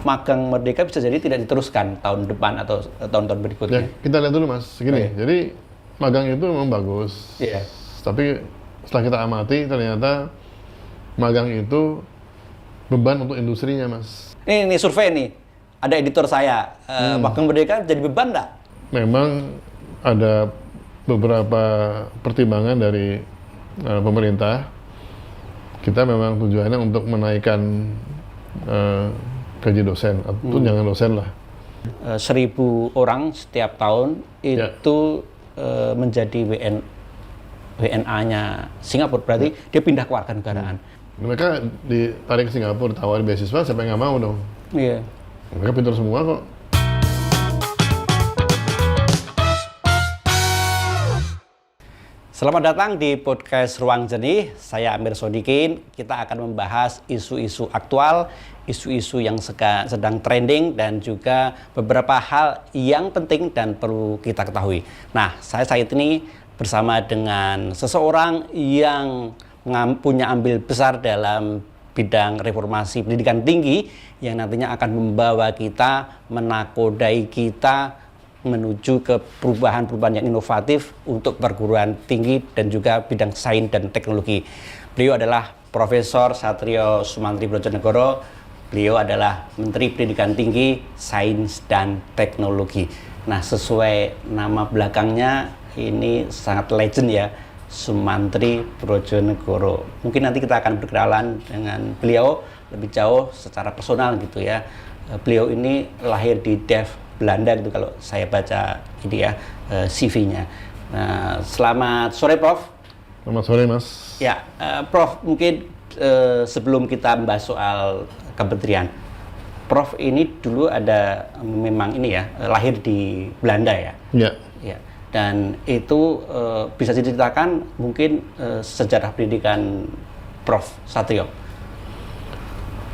magang Merdeka bisa jadi tidak diteruskan tahun depan atau tahun-tahun berikutnya. Ya, kita lihat dulu Mas, segini. Jadi magang itu memang bagus. Iya. Tapi setelah kita amati ternyata magang itu beban untuk industrinya Mas. Ini survei nih, ada editor saya, magang Merdeka jadi beban nggak? Memang ada beberapa pertimbangan dari pemerintah. Kita memang tujuannya untuk menaikkan gaji dosen, atau jangan dosen lah. 1.000 orang setiap tahun itu menjadi WNA-nya Singapura, berarti dia pindah ke warga negaraan. Mereka ditarik ke Singapura, tawarin beasiswa, siapa yang nggak mau dong? Iya. Mereka pintar semua kok. Selamat datang di podcast Ruang Jernih. Saya Amir Sodikin. Kita akan membahas isu-isu aktual, isu-isu yang sedang trending, dan juga beberapa hal yang penting dan perlu kita ketahui. Nah, saya saat ini bersama dengan seseorang yang punya andil besar dalam bidang reformasi pendidikan tinggi yang nantinya akan membawa kita, menakodai kita menuju ke perubahan-perubahan yang inovatif untuk perguruan tinggi dan juga bidang sains dan teknologi. Beliau adalah Profesor Satrio Sumantri Brojonegoro. Beliau adalah Menteri Pendidikan Tinggi, Sains dan Teknologi. Nah, sesuai nama belakangnya ini sangat legend ya, Sumantri Brojonegoro. Mungkin nanti kita akan berkenalan dengan beliau lebih jauh secara personal gitu ya. Beliau ini lahir di Delft, Belanda gitu kalau saya baca ini ya, CV-nya. Nah, selamat sore Prof. Selamat sore Mas. Ya, Prof, mungkin sebelum kita membahas soal kementerian, Prof ini dulu ada memang ini ya, lahir di Belanda ya. Ya. Ya. Dan itu bisa diceritakan mungkin sejarah pendidikan Prof Satrio.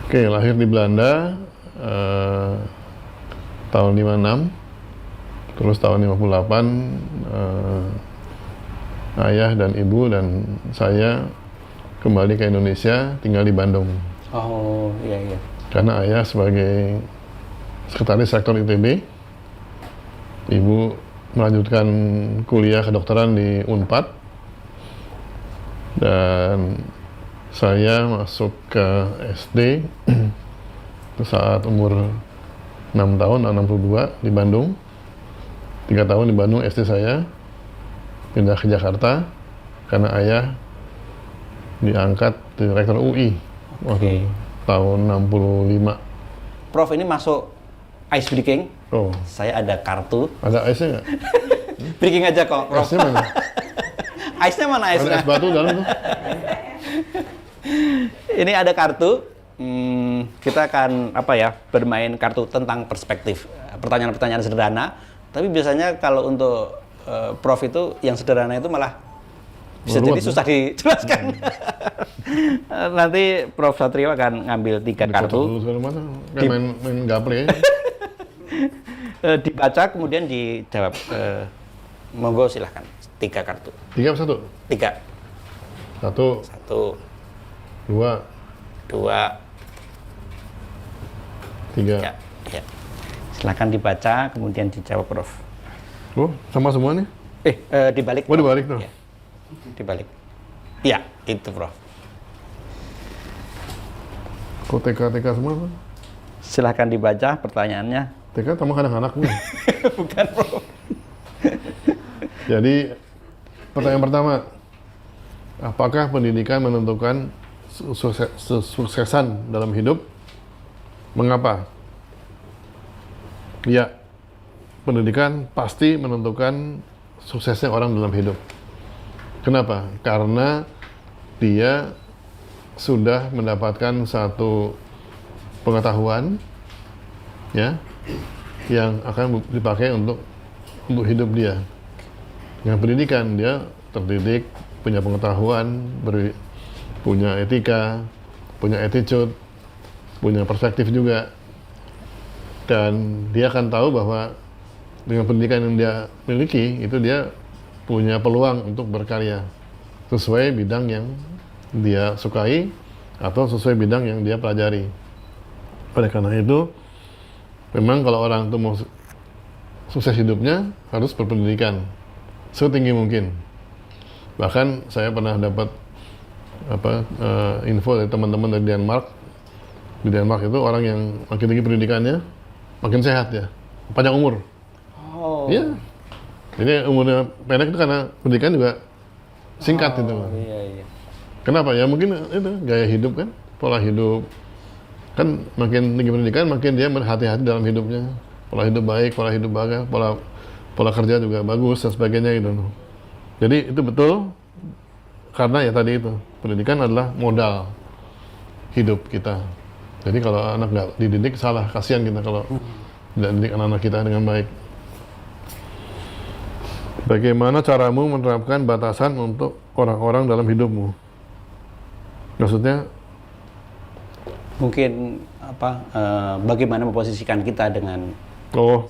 Oke, lahir di Belanda tahun 56, terus tahun 58 ayah dan ibu dan saya kembali ke Indonesia, tinggal di Bandung. Oh, iya iya. Karena ayah sebagai sekretaris rektor ITB, ibu melanjutkan kuliah kedokteran di Unpad, dan saya masuk ke SD saat umur 6 tahun, 62 di Bandung. 3 tahun di Bandung SD saya, pindah ke Jakarta karena ayah diangkat direktur UI waktu tahun 65. Prof ini masuk ice breaking. Oh, Saya ada kartu. ada ice-nya nggak? Breaking aja kok, Prof. Ice-nya mana? Ice-nya mana Ada ice-nya? es batu dalam tuh. Ini ada kartu. Kita akan bermain kartu tentang perspektif. Pertanyaan-pertanyaan sederhana. Tapi biasanya kalau untuk Prof itu yang sederhana itu malah bisa jadi susah dijelaskan. Nanti Prof Satrio akan ngambil 3 kartu. Kayak main gaple ya. Dibaca kemudian dijawab. Monggo silahkan. 3 kartu. 3 apa 1? 3. 1, 2, 3. Ya. Silakan dibaca kemudian dijawab Prof. Oh, sama semua nih? Dibalik. Oh, dibalik tuh. Ya. Dibalik. Ya, itu Prof. Kok TK semua Pak? Silakan dibaca pertanyaannya. TK sama anak-anak nih. Bukan Prof. Jadi, pertanyaan pertama, apakah pendidikan menentukan kesuksesan dalam hidup? Mengapa? Ya, pendidikan pasti menentukan suksesnya orang dalam hidup. Kenapa? Karena dia sudah mendapatkan satu pengetahuan ya yang akan dipakai untuk hidup dia. Dengan pendidikan dia terdidik, punya pengetahuan, punya etika, punya attitude, punya perspektif juga, dan dia akan tahu bahwa dengan pendidikan yang dia miliki itu dia punya peluang untuk berkarya sesuai bidang yang dia sukai atau sesuai bidang yang dia pelajari. Oleh karena itu Memang kalau orang itu mau sukses hidupnya harus berpendidikan setinggi mungkin. Bahkan saya pernah dapat info dari teman-teman dari Denmark. Di Denmark itu orang yang makin tinggi pendidikannya makin sehat ya, panjang umur. Oh. Iya. Jadi umurnya pendek itu karena pendidikan juga singkat gitu loh. Iya. Kenapa ya? Mungkin itu gaya hidup kan, pola hidup. Kan makin tinggi pendidikan, makin dia berhati-hati dalam hidupnya. Pola hidup baik, pola hidup bagus, pola kerja juga bagus dan sebagainya gitu. Jadi itu betul karena ya tadi itu pendidikan adalah modal hidup kita. Jadi kalau anak nggak dididik salah, kasihan kita kalau tidak didik anak-anak kita dengan baik. Bagaimana caramu menerapkan batasan untuk orang-orang dalam hidupmu? Maksudnya Mungkin bagaimana memposisikan kita dengan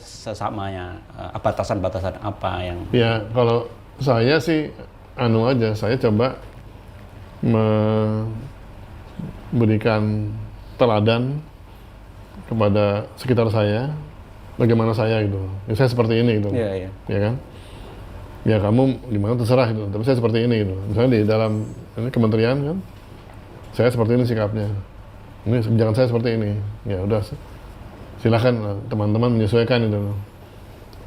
sesamanya, batasan-batasan apa yang... Ya, kalau saya sih saya coba memberikan teladan kepada sekitar saya, bagaimana saya gitu. Ya, saya seperti ini gitu. Iya. Ya kan? Ya kamu gimana terserah gitu. Tapi saya seperti ini gitu. Misalnya di dalam ini kementerian kan, saya seperti ini sikapnya. Ini kebijakan saya seperti ini. Ya udah, silakan teman-teman menyesuaikan itu.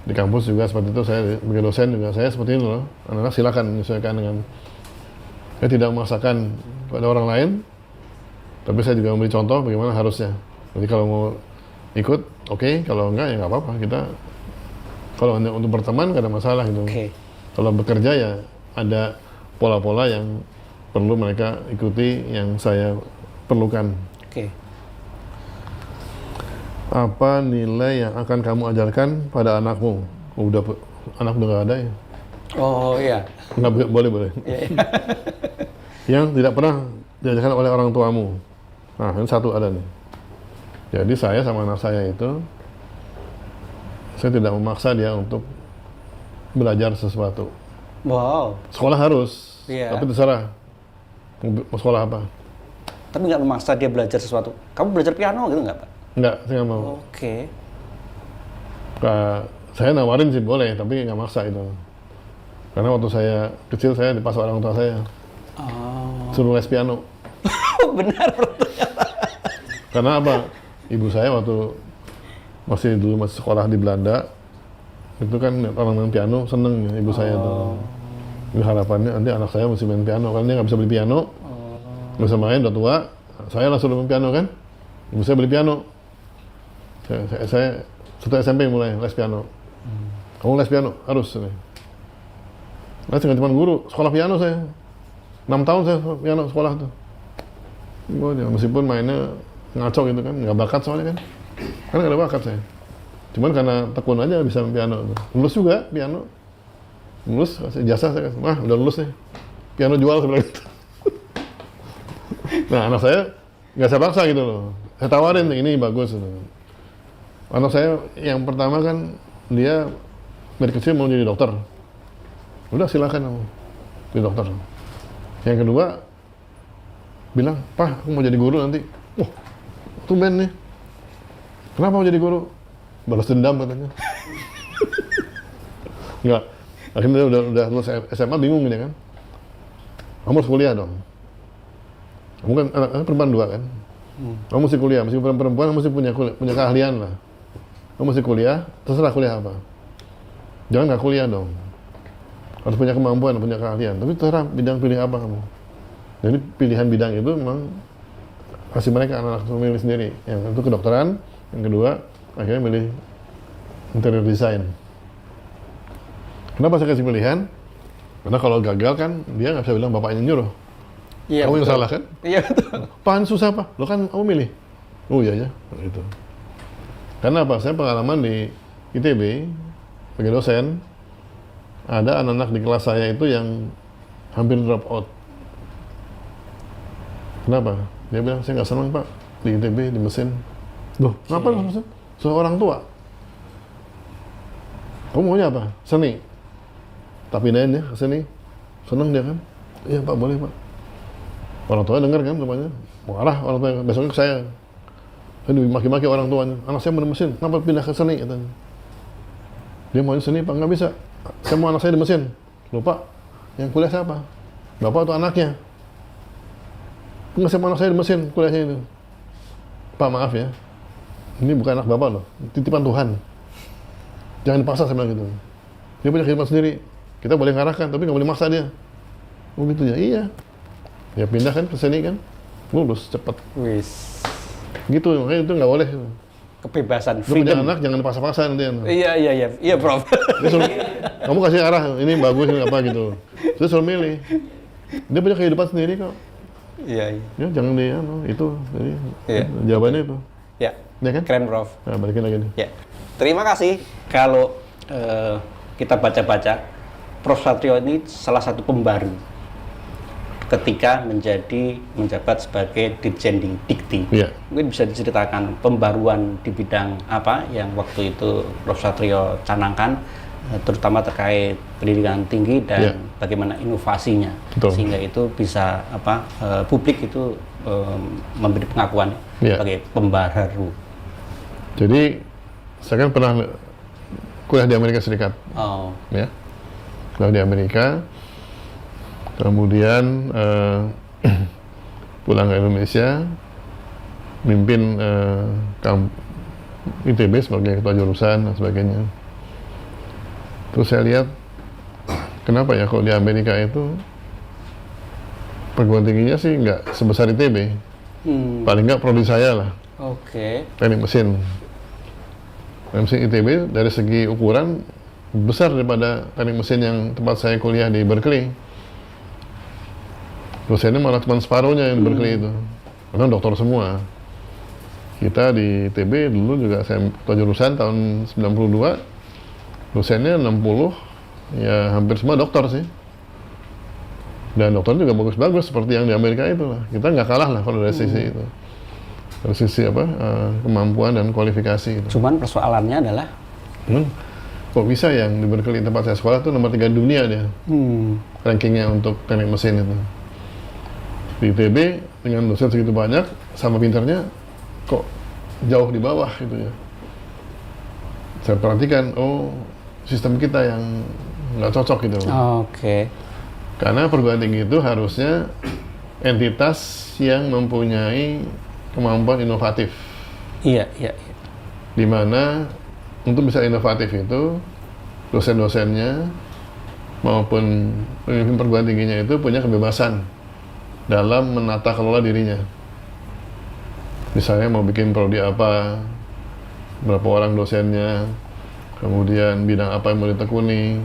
Di kampus juga seperti itu, saya sebagai dosen juga saya seperti ini loh. Anak-anak silakan menyesuaikan dengan, saya tidak memaksakan pada orang lain, tapi saya juga memberi contoh bagaimana harusnya. Jadi kalau mau ikut, oke. Kalau enggak ya nggak apa-apa. Kita kalau hanya untuk berteman nggak ada masalah gitu. Okay. Kalau bekerja ya ada pola-pola yang perlu mereka ikuti yang saya perlukan. Oke. Apa nilai yang akan kamu ajarkan pada anakmu? Anak udah nggak ada ya? Oh iya. Nggak boleh. Iya. Yang tidak pernah diajarkan oleh orang tuamu. Nah, ini satu ada nih. Jadi saya sama anak saya itu, saya tidak memaksa dia untuk belajar sesuatu. Wow. Sekolah harus, tapi terserah mau sekolah apa. Tapi nggak memaksa dia belajar sesuatu. Kamu belajar piano gitu nggak, Pak? Nggak, saya nggak mau. Oke. Saya nawarin sih boleh, tapi nggak maksa itu. Karena waktu saya kecil, saya dipaksa orang tua saya. Suruh les piano. Benar. Karena apa? Ibu saya waktu masih sekolah di Belanda, itu kan orang main piano seneng ya, ibu saya tuh. Ini harapannya nanti anak saya mesti main piano, karena dia nggak bisa beli piano. Nggak bisa main, udah tua. Saya langsung main piano kan. Ibu saya beli piano. Saya setelah SMP mulai les piano. Kamu les piano? Harus. Les dengan teman guru, sekolah piano saya. 6 tahun saya piano sekolah tuh. Meskipun mainnya ngaco gitu kan, nggak bakat soalnya kan. Karena nggak ada bakat saya. Cuman karena tekun aja bisa main piano. Lulus juga piano. Lulus, kasih jasa saya kasih. Wah, udah lulus nih. Piano jual sebenarnya gitu. Nah, anak saya nggak saya paksa gitu loh. Saya tawarin, ini bagus. Gitu. Anak saya yang pertama kan, dia dari kecil mau jadi dokter. Udah silakan kamu jadi dokter. Yang kedua, bilang, Pak, aku mau jadi guru nanti. Wah, tumben nih. Kenapa mau jadi guru? Balas dendam katanya. Enggak. Akhirnya udah lulus SMA bingung gitu kan. Kamu harus kuliah dong. Kamu kan anak perempuan 2 kan. Kamu mesti kuliah, meskipun perempuan kamu mesti punya keahlian lah. Kamu mesti kuliah, terserah kuliah apa. Jangan nggak kuliah dong. Harus punya kemampuan, punya keahlian. Tapi terserah bidang pilih apa kamu. Jadi pilihan bidang itu memang kasih mereka anak-anak memilih sendiri. Yang itu kedokteran, yang kedua akhirnya milih interior design. Kenapa saya kasih pilihan? Karena kalau gagal kan dia nggak bisa bilang bapaknya nyuruh. Iya, kamu yang salah kan? Iya betul. Apaan susah Pak? Lo kan kamu milih. Oh iya ya, gitu. Karena apa? Saya pengalaman di ITB sebagai dosen, ada anak-anak di kelas saya itu yang hampir drop out. Kenapa? Dia bilang, saya nggak senang Pak di ITB, di mesin. Loh, kenapa mesin? Seorang tua. Kamu maunya apa? Seni. Tapi pindahin ya ke seni. Senang dia kan? Iya Pak, boleh Pak. Orang tua dengar kan rupanya. Marah orang tua, besoknya ke saya. Aduh, maki-maki orang tuanya. Anak saya mau di mesin, kenapa pindah ke seni? Katanya. Dia mau di seni, Pak, nggak bisa. Saya mau anak saya di mesin. Lupa, yang kuliah siapa? Bapak atau anaknya? Nggak, saya mau anak saya di mesin, kuliahnya itu. Pak, maaf ya, ini bukan anak Bapak loh, titipan Tuhan. Jangan dipaksa, saya bilang gitu. Dia punya kehidupan sendiri. Kita boleh ngarahkan, tapi nggak boleh maksa dia. Oh gitu ya? Iya. Ya pindah kan ke seni kan, lulus cepat. Wis. Gitu, makanya itu nggak boleh. Kebebasan, Lu punya freedom. anak jangan dipaksa-paksa nanti. Iya, Prof. Dia suruh, kamu kasih arah, ini bagus, ini apa gitu. Terus suruh milih. Dia punya kehidupan sendiri kok. Iya. Ya jangan di itu. Jadi Iya. jawabannya itu. Ya. Ya kan? Keren, Prof. Nah, balikin lagi nih. Ya. Terima kasih. Kalau kita baca-baca, Prof. Satrio ini salah satu pembaru ketika menjabat sebagai Dirjen di Dikti. Iya. Mungkin bisa diceritakan pembaruan di bidang apa yang waktu itu Prof. Satrio canangkan, terutama terkait pendidikan tinggi dan Iya. bagaimana inovasinya. Betul. Sehingga itu bisa publik itu memberi pengakuan Iya. sebagai pembaru. Jadi saya kan pernah kuliah di Amerika Serikat, Oh, ya. Kuliah di Amerika, kemudian pulang ke Indonesia, mimpin ITB sebagai ketua jurusan dan sebagainya. Terus saya lihat, kenapa ya kalau di Amerika itu perguruan tingginya sih nggak sebesar ITB, paling nggak prodi saya lah, oke. teknik mesin. Teknik mesin ITB dari segi ukuran besar daripada teknik mesin yang tempat saya kuliah di Berkeley. Dosennya malah cuma separuhnya yang di Berkeley itu, karena dokter semua. Kita di ITB dulu juga saya ketua jurusan tahun 92, dosennya 60, ya hampir semua dokter sih. Dan dokter juga bagus-bagus seperti yang di Amerika itu lah. Kita nggak kalah lah kalau dari sisi itu. Dari sisi kemampuan dan kualifikasi itu. Cuman persoalannya adalah Kok bisa yang di Berkeley tempat saya sekolah itu nomor 3 dunia dia. Rankingnya untuk teknik mesin itu. Di ITB dengan dosen segitu banyak, sama pintarnya, kok jauh di bawah gitu ya. Saya perhatikan, oh sistem kita yang nggak cocok gitu. Oke. Karena perguruan tinggi itu harusnya entitas yang mempunyai kemampuan inovatif. Iya. Di mana untuk bisa inovatif itu dosen-dosennya maupun pemimpin perguruan tingginya itu punya kebebasan dalam menata kelola dirinya. Misalnya mau bikin prodi apa, berapa orang dosennya, kemudian bidang apa yang mau ditekuni,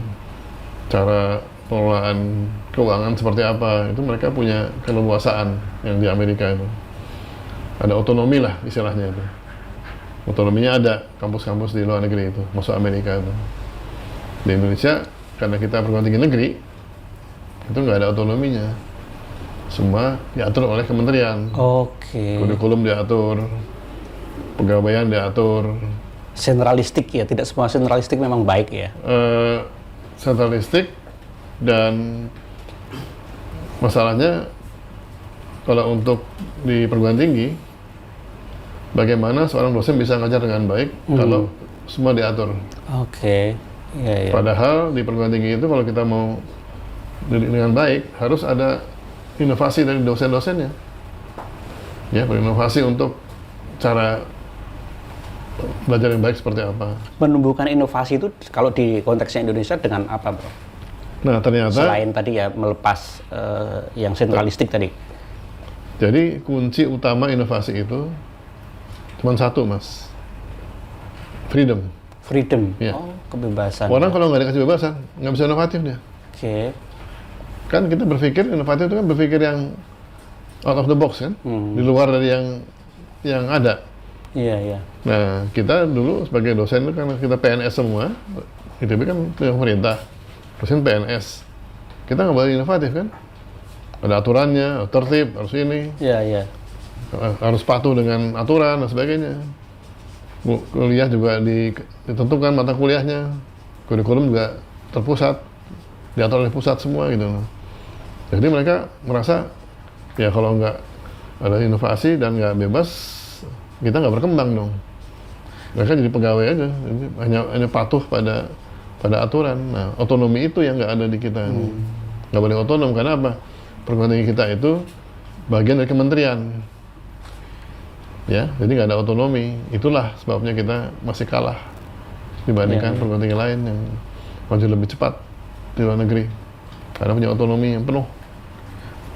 cara pengelolaan keuangan seperti apa, itu mereka punya keleluasaan yang di Amerika itu. Ada otonomi lah istilahnya itu. Otonominya ada, kampus-kampus di luar negeri itu, masuk Amerika itu. Di Indonesia, karena kita perguruan tinggi negeri, itu nggak ada otonominya. Semua diatur oleh kementerian. Oke. Kurikulum diatur, pegawaian diatur. Sentralistik ya, tidak semua sentralistik memang baik ya. Sentralistik, dan masalahnya kalau untuk di perguruan tinggi, bagaimana seorang dosen bisa ngajar dengan baik kalau semua diatur. Oke. Iya. Padahal di perguruan tinggi itu kalau kita mau didik dengan baik, harus ada inovasi dari dosen-dosennya. Ya, berinovasi untuk cara belajar yang baik seperti apa. Menumbuhkan inovasi itu kalau di konteksnya Indonesia dengan apa, Bro? Nah, ternyata Selain tadi ya melepas yang sentralistik tadi. jadi kunci utama inovasi itu cuma satu, Mas. Freedom. Freedom. Iya. Oh, kebebasan. Orang kalau nggak dikasih kebebasan, nggak bisa inovatif dia. Oke. Kan kita berpikir, inovatif itu kan berpikir yang out of the box kan, di luar dari yang ada. Iya. Nah, kita dulu sebagai dosen itu karena kita PNS semua, ITB kan punya pemerintah, dosen PNS. Kita nggak boleh inovatif kan? Ada aturannya, tertib, harus ini, Iya. harus patuh dengan aturan dan sebagainya. Kuliah juga ditentukan mata kuliahnya, kurikulum juga terpusat, diatur oleh pusat semua gitu. Jadi mereka merasa ya kalau nggak ada inovasi dan nggak bebas, kita nggak berkembang dong. Mereka jadi pegawai aja, jadi hanya patuh pada aturan. Nah, otonomi itu yang nggak ada di kita. Nggak boleh otonom, karena apa? Perguruan tinggi kita itu bagian dari kementerian. Ya, jadi nggak ada otonomi. Itulah sebabnya kita masih kalah dibandingkan perguruan tinggi lain yang maju lebih cepat di luar negeri. Karena punya otonomi yang penuh.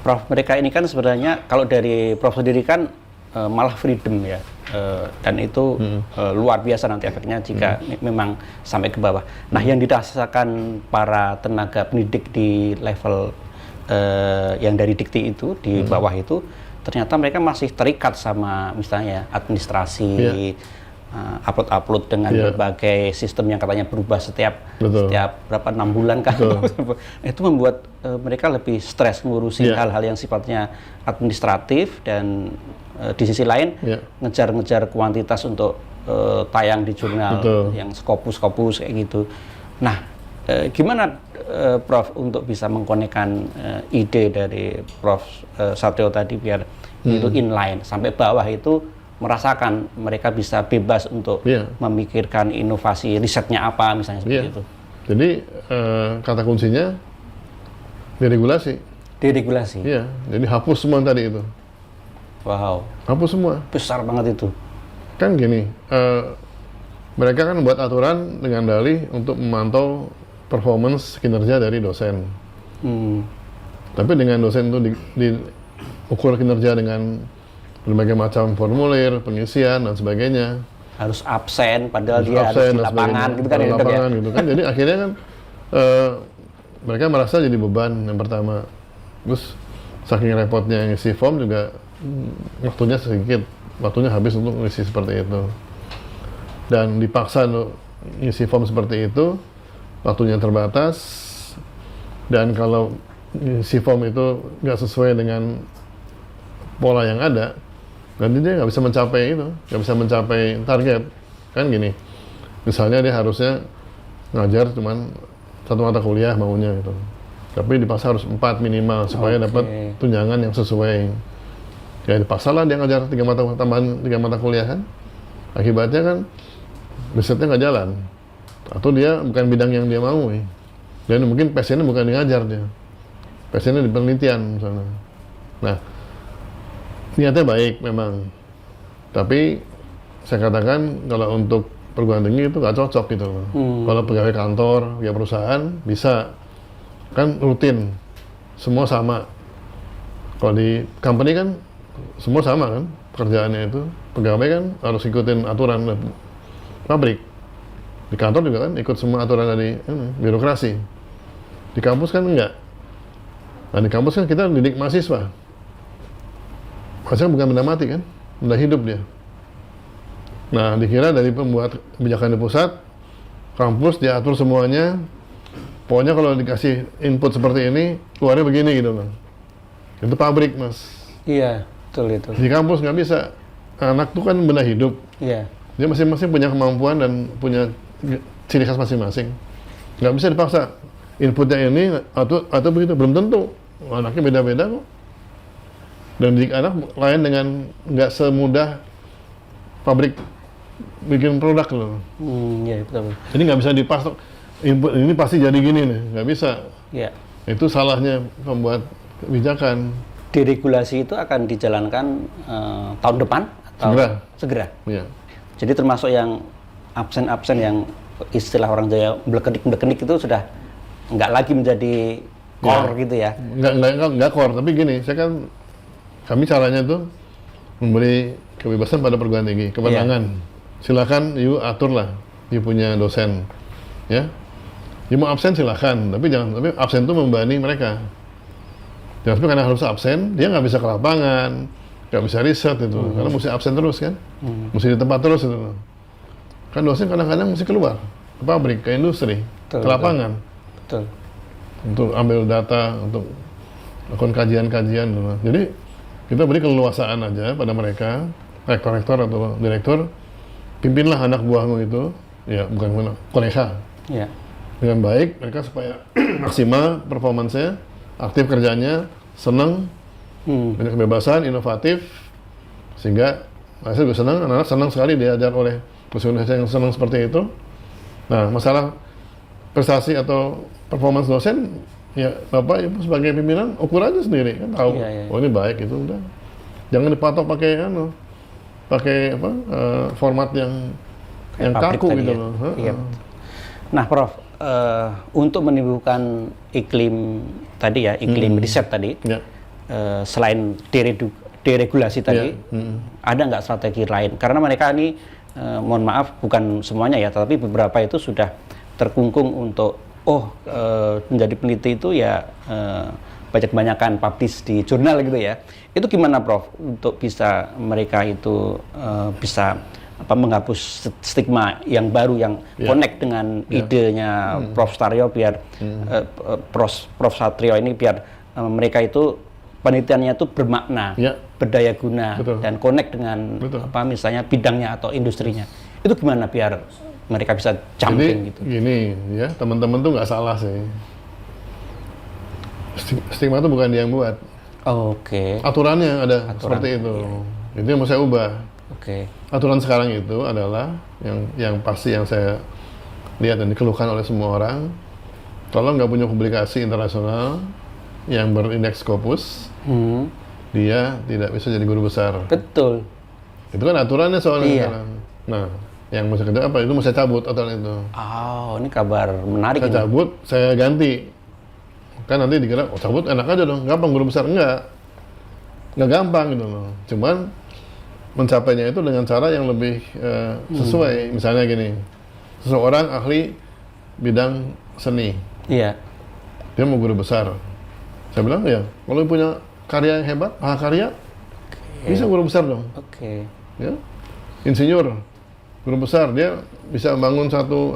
Prof, mereka ini kan sebenarnya kalau dari Prof sendiri kan malah freedom ya, dan itu luar biasa nanti efeknya jika memang sampai ke bawah. Nah, yang dirasakan para tenaga pendidik di level yang dari dikti itu di bawah itu, ternyata mereka masih terikat sama misalnya administrasi, upload dengan berbagai sistem yang katanya berubah setiap berapa 6 bulan kan. Itu membuat mereka lebih stres ngurusin hal-hal yang sifatnya administratif, dan di sisi lain ngejar-ngejar kuantitas untuk tayang di jurnal yang skopus kayak gitu. Nah, gimana Prof untuk bisa mengkonekkan ide dari Prof Satrio tadi biar itu inline sampai bawah itu merasakan mereka bisa bebas untuk memikirkan inovasi risetnya apa misalnya seperti itu. Jadi kata kuncinya deregulasi. Deregulasi. Iya, jadi hapus semua tadi itu. Wow. Hapus semua. Besar banget itu. Kan gini, mereka kan buat aturan dengan dalih untuk memantau performance kinerja dari dosen. Tapi dengan dosen itu diukur kinerja dengan berbagai macam formulir, pengisian dan sebagainya. Harus absen, padahal dia harus di lapangan gitu kan. Gitu kan. Jadi akhirnya kan mereka merasa jadi beban yang pertama. Terus saking repotnya ngisi form juga waktunya sedikit, waktunya habis untuk ngisi seperti itu. Dan dipaksa untuk ngisi form seperti itu, waktunya terbatas. Dan kalau ngisi form itu nggak sesuai dengan pola yang ada, nanti dia nggak bisa mencapai itu, nggak bisa mencapai target. Kan gini, misalnya dia harusnya ngajar cuman 1 mata kuliah maunya gitu, tapi dipaksa harus 4 minimal supaya dapat tunjangan yang sesuai. Ya dipaksa lah dia ngajar 3 mata tambahan 3 mata kuliah kan, akibatnya kan risetnya nggak jalan, atau dia bukan bidang yang dia mau dan mungkin passionnya bukan di ngajar, dia passionnya di penelitian misalnya. Nah, niatnya baik memang, tapi saya katakan kalau untuk perguruan tinggi itu nggak cocok gitu loh. Kalau pegawai kantor, ya perusahaan bisa kan rutin, semua sama. Kalau di company kan semua sama kan pekerjaannya itu, pegawai kan harus ikutin aturan pabrik. Di kantor juga kan ikut semua aturan dari birokrasi. Di kampus kan enggak. Nah, di kampus kan kita didik mahasiswa. Mahasiswa bukan benda mati kan, benda hidup dia. Nah, dikira dari pembuat kebijakan di pusat, kampus diatur semuanya, pokoknya kalau dikasih input seperti ini, keluarnya begini gitu loh. Itu pabrik, Mas. Iya, betul itu. Di kampus nggak bisa. Anak tuh kan benda hidup. Iya. Dia masing-masing punya kemampuan dan punya ciri khas masing-masing. Nggak bisa dipaksa. Inputnya ini atau begitu, belum tentu. Anaknya beda-beda kok. Dan didik anak lain dengan nggak semudah pabrik bikin produk loh. Iya, betul. Jadi nggak bisa dipasok, input ini pasti jadi gini nih, nggak bisa. Iya. Itu salahnya pembuat kebijakan. Deregulasi itu akan dijalankan tahun depan atau segera? Iya. Jadi termasuk yang absen-absen yang istilah orang Jawa blekenik itu sudah nggak lagi menjadi core gitu ya? Nggak core, tapi gini, kami caranya tuh memberi kebebasan pada perguruan tinggi, kewenangan. Silakan, you aturlah, you punya dosen, ya. You mau absen silakan, tapi absen itu membebani mereka. Jangan sampai karena harus absen, dia nggak bisa ke lapangan, nggak bisa riset itu, karena mesti absen terus kan, mesti di tempat terus itu. Kan dosen kadang-kadang mesti keluar ke pabrik, ke industri, ke lapangan, untuk ambil data, untuk lakukan kajian-kajian. Jadi kita beri keleluasaan aja pada mereka, rektor-rektor atau direktur, pimpinlah anak buahmu itu, ya bukan kolega, dengan baik, mereka supaya maksimal performance-nya, aktif kerjanya, senang, banyak kebebasan, inovatif, sehingga saya juga senang, anak-anak senang sekali diajar oleh dosen yang senang seperti itu. Nah, masalah prestasi atau performance dosen, ya Bapak Ibu sebagai pimpinan ukur aja sendiri kan tahu. Oh ini baik itu udah. Jangan dipatok pakai format yang kaku gitu loh. Iya. Nah, Prof, untuk menimbulkan iklim tadi ya, iklim riset tadi, selain deregulasi tadi, ada nggak strategi lain? Karena mereka ini, mohon maaf, bukan semuanya ya, tapi beberapa itu sudah terkungkung untuk menjadi peneliti itu ya banyak-banyakan publish di jurnal gitu ya. Itu gimana, Prof, untuk bisa mereka itu bisa menghapus stigma yang baru yang connect dengan idenya Prof Satrio biar Prof Satrio ini biar mereka itu penelitiannya itu bermakna, berdaya guna, dan connect dengan misalnya bidangnya atau industrinya. Itu gimana biar mereka bisa jumping gitu? Gini ya, teman-teman tuh nggak salah sih. Stigma itu bukan dia yang buat. Aturannya ada seperti itu. Itu yang mau saya ubah. Aturan sekarang itu adalah yang pasti yang saya lihat dan dikeluhkan oleh semua orang. Kalau nggak punya publikasi internasional yang berindeks Scopus, dia tidak bisa jadi guru besar. Betul. Itu kan aturannya soalnya sekarang. Nah, yang mau saya kerja apa? Itu mau saya cabut aturan itu. Ini kabar menarik. Saya cabut, saya ganti. Kan nanti dikira, cabut enak aja dong, gampang guru besar. Enggak gampang gitu loh. Cuman mencapainya itu dengan cara yang lebih sesuai. Misalnya gini, seseorang ahli bidang seni. Dia mau guru besar. Saya bilang, ya, kalau punya karya yang hebat, karya, bisa guru besar dong. Ya, insinyur, guru besar, dia bisa bangun satu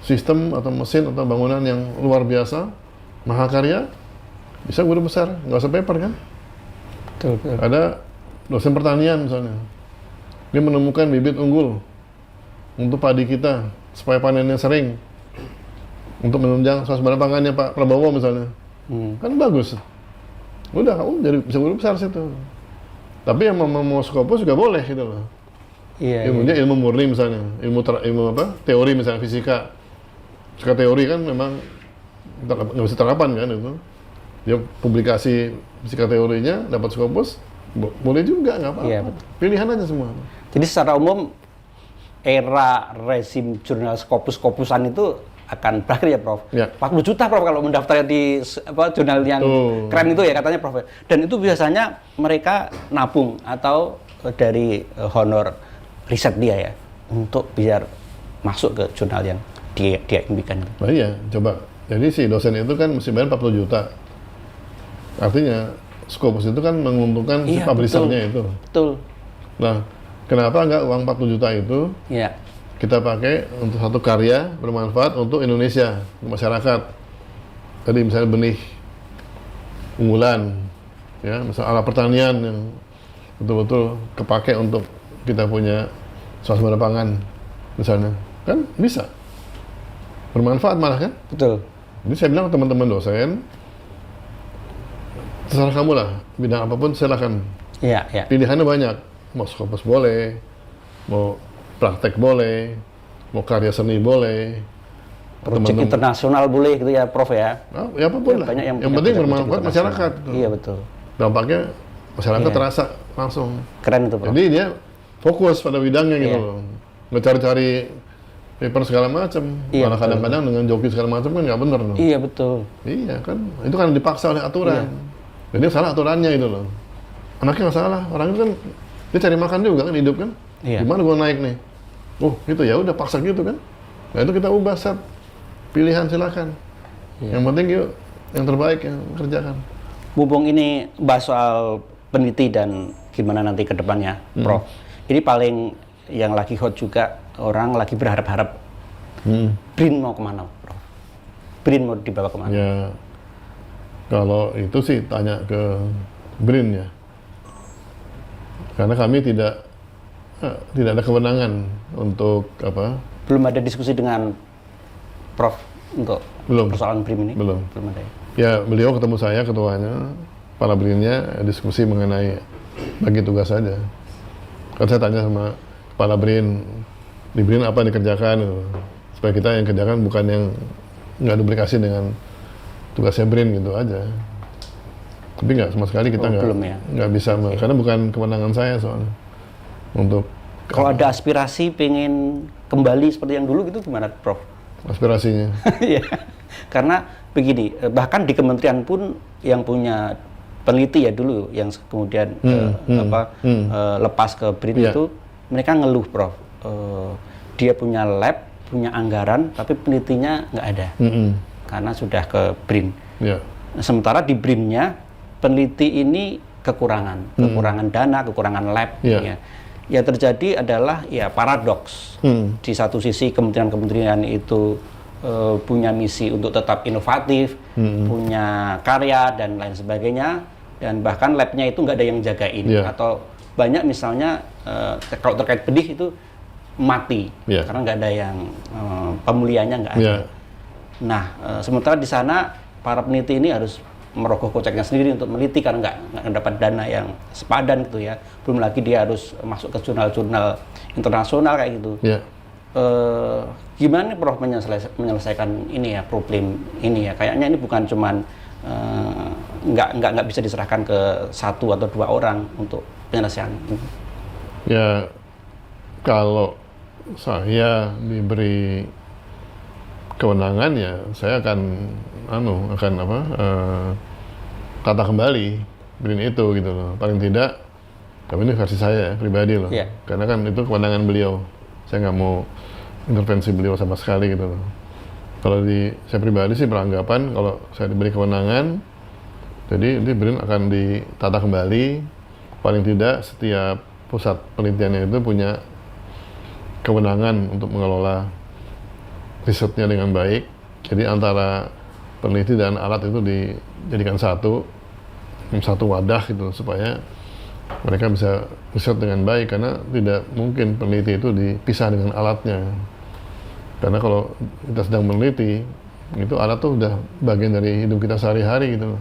sistem atau mesin atau bangunan yang luar biasa, mahakarya, bisa guru besar, nggak usah paper kan? Betul. Ada dosen pertanian misalnya, dia menemukan bibit unggul untuk padi kita supaya panennya sering, untuk menunjang swasembada pangannya Pak Prabowo misalnya, kan bagus. Udah, jadi bisa guru besar situ. Tapi yang mau Scopus juga boleh gitu loh. Ilmunya ilmu murni misalnya, ilmu teori misalnya fisika. Fisika teori kan memang nggak bisa terapan kan itu. Dia publikasi fisika teorinya dapat Scopus, boleh juga nggak apa-apa. Pilihan aja semua. Jadi secara umum era rezim jurnal Scopus-Scopusan itu akan berakhir ya, Prof. 40 juta, Prof, kalau mendaftar di jurnal yang keren itu ya katanya, Prof. Dan itu biasanya mereka nabung atau dari honor riset dia ya, untuk biar masuk ke jurnal yang dia impikan. Nah iya, coba. Jadi si dosen itu kan mesti bayar 40 juta. Artinya Scopus itu kan menguntungkan si publishernya itu. Betul. Nah, kenapa nggak uang 40 juta itu kita pakai untuk satu karya bermanfaat untuk Indonesia, untuk masyarakat. Tadi misalnya benih unggulan, ya, misalnya alat pertanian yang betul-betul kepake untuk kita punya swasembada pangan, misalnya, kan bisa bermanfaat malah kan? Betul. Jadi saya bilang ke teman-teman dosen, terserah kamu lah, bidang apapun silakan. Pilihannya banyak, mau Scopus boleh, mau praktek boleh, mau karya seni boleh, proyek internasional boleh gitu ya, Prof ya. Ya apapun lah. Yang penting bermanfaat masyarakat. Iya betul. Dampaknya masyarakat terasa langsung. Keren itu, Prof. Jadi dia fokus pada bidangnya gitu loh. Nggak cari-cari paper segala macam. Malah kadang-kadang dengan joki segala macam kan nggak bener loh. Iya betul. Iya kan, itu kan dipaksa oleh aturan. Jadi salah aturannya itu loh. Anaknya nggak salah, orang itu kan dia cari makan juga kan, hidup kan. Gimana gua naik nih? Gitu ya udah paksa gitu kan. Nah itu kita ubah pilihan silakan. Yang penting yuk yang terbaik yang kerjakan. Mumpung ini bahas soal peneliti dan gimana nanti ke depannya, Prof. Ini paling yang lagi hot juga, orang lagi berharap-harap BRIN mau kemana, Prof? BRIN mau dibawa kemana? Ya, kalau itu sih tanya ke BRIN ya. Karena kami tidak ada kewenangan untuk apa? Belum ada diskusi dengan Prof untuk persoalan BRIN ini? Belum ada ya? Ya, beliau ketemu saya, ketuanya, kepala BRIN-nya, diskusi mengenai bagi tugas saja. Kan saya tanya sama kepala BRIN, di BRIN apa yang dikerjakan gitu. Supaya kita yang kerjakan bukan yang nggak duplikasi dengan tugasnya BRIN gitu aja. Tapi nggak sama sekali kita nggak bisa, karena bukan kewenangan saya soalnya. Untuk kalau ada aspirasi pengen kembali seperti yang dulu gitu gimana, Prof? Aspirasinya? Iya, karena begini, bahkan di kementerian pun yang punya peneliti ya dulu, yang kemudian lepas ke BRIN itu, mereka ngeluh, Prof. Dia punya lab, punya anggaran, tapi penelitinya nggak ada, karena sudah ke BRIN. Sementara di BRIN-nya peneliti ini kekurangan dana, kekurangan lab. Yang terjadi adalah ya paradoks. Di satu sisi kementerian-kementerian itu punya misi untuk tetap inovatif, punya karya dan lain sebagainya, dan bahkan labnya itu nggak ada yang jagain, atau banyak misalnya kalau terkait benih itu mati karena nggak ada yang pemulihannya nggak ada. Nah, sementara di sana para peneliti ini harus merogoh koceknya sendiri untuk meneliti karena nggak dapat dana yang sepadan gitu ya. Belum lagi dia harus masuk ke jurnal-jurnal internasional kayak gitu. Gimana Prof menyelesaikan ini ya, problem ini ya? Kayaknya ini bukan cuman nggak bisa diserahkan ke satu atau dua orang untuk penyelesaian. Ya, kalau saya diberi kewenangan ya saya akan tata kembali BRIN itu gitu loh. Paling tidak, tapi ini versi saya pribadi loh. Karena kan itu kewenangan beliau. Saya nggak mau intervensi beliau sama sekali gitu loh. Kalau saya pribadi sih beranggapan kalau saya diberi kewenangan, jadi BRIN akan ditata kembali. Paling tidak setiap pusat penelitiannya itu punya kewenangan untuk mengelola risetnya dengan baik. Jadi antara peneliti dan alat itu dijadikan satu wadah gitu, supaya mereka bisa riset dengan baik, karena tidak mungkin peneliti itu dipisah dengan alatnya. Karena kalau kita sedang meneliti, itu alat tuh udah bagian dari hidup kita sehari-hari gitu.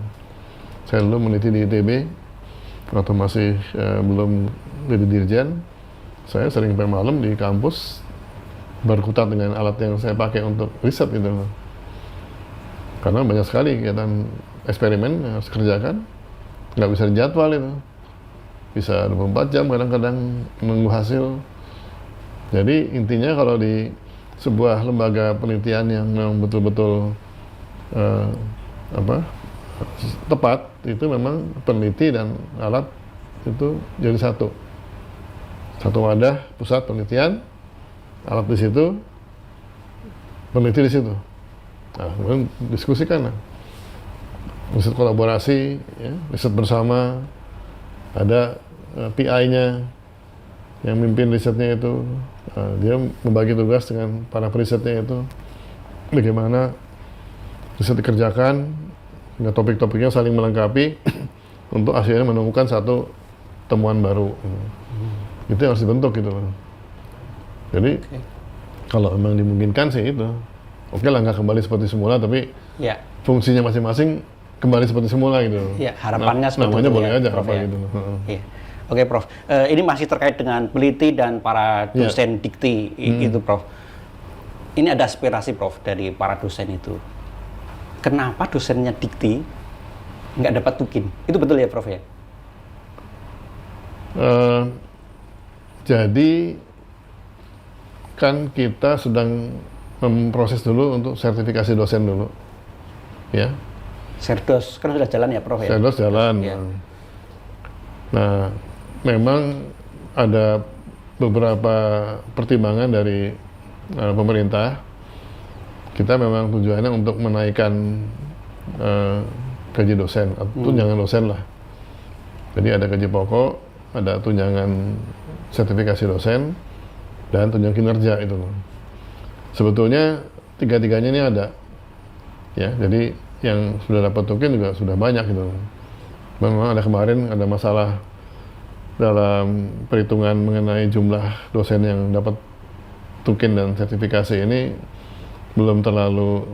Saya dulu meneliti di ITB, waktu masih belum jadi dirjen, saya sering sampai malam di kampus berkutat dengan alat yang saya pakai untuk riset gitu. Karena banyak sekali kegiatan eksperimen yang harus dikerjakan, nggak bisa dijadwal itu. Bisa 24 jam kadang-kadang menunggu hasil. Jadi intinya kalau di sebuah lembaga penelitian yang memang betul-betul tepat, itu memang peneliti dan alat itu jadi satu wadah pusat penelitian, alat di situ, peneliti di situ. Nah, kemudian diskusikan lah, riset kolaborasi, ya, riset bersama, ada PI-nya yang mimpin risetnya itu, dia membagi tugas dengan para perisetnya itu, bagaimana riset dikerjakan, sehingga topik-topiknya saling melengkapi untuk akhirnya menemukan satu temuan baru. Itu yang harus dibentuk gitu loh. Jadi kalau memang dimungkinkan sih itu, oke lah nggak kembali seperti semula, tapi fungsinya masing-masing kembali seperti semula gitu. Harapannya seperti namanya itu boleh aja Prof, apa ya. gitu. Oke Prof, ini masih terkait dengan peneliti dan para dosen dikti itu Prof. Ini ada aspirasi Prof dari para dosen itu. Kenapa dosennya dikti nggak dapat tukin? Itu betul ya Prof ya? Jadi kan kita sedang memproses dulu untuk sertifikasi dosen dulu, ya. Serdos kan sudah jalan ya Prof ya? Serdos jalan. Nah, memang ada beberapa pertimbangan dari pemerintah. Kita memang tujuannya untuk menaikkan gaji dosen, tunjangan dosen lah. Jadi ada gaji pokok, ada tunjangan sertifikasi dosen, dan tunjangan kinerja itu. Sebetulnya tiga-tiganya ini ada, ya. Jadi yang sudah dapat tukin juga sudah banyak gitu. Memang ada kemarin ada masalah dalam perhitungan mengenai jumlah dosen yang dapat tukin dan sertifikasi ini belum terlalu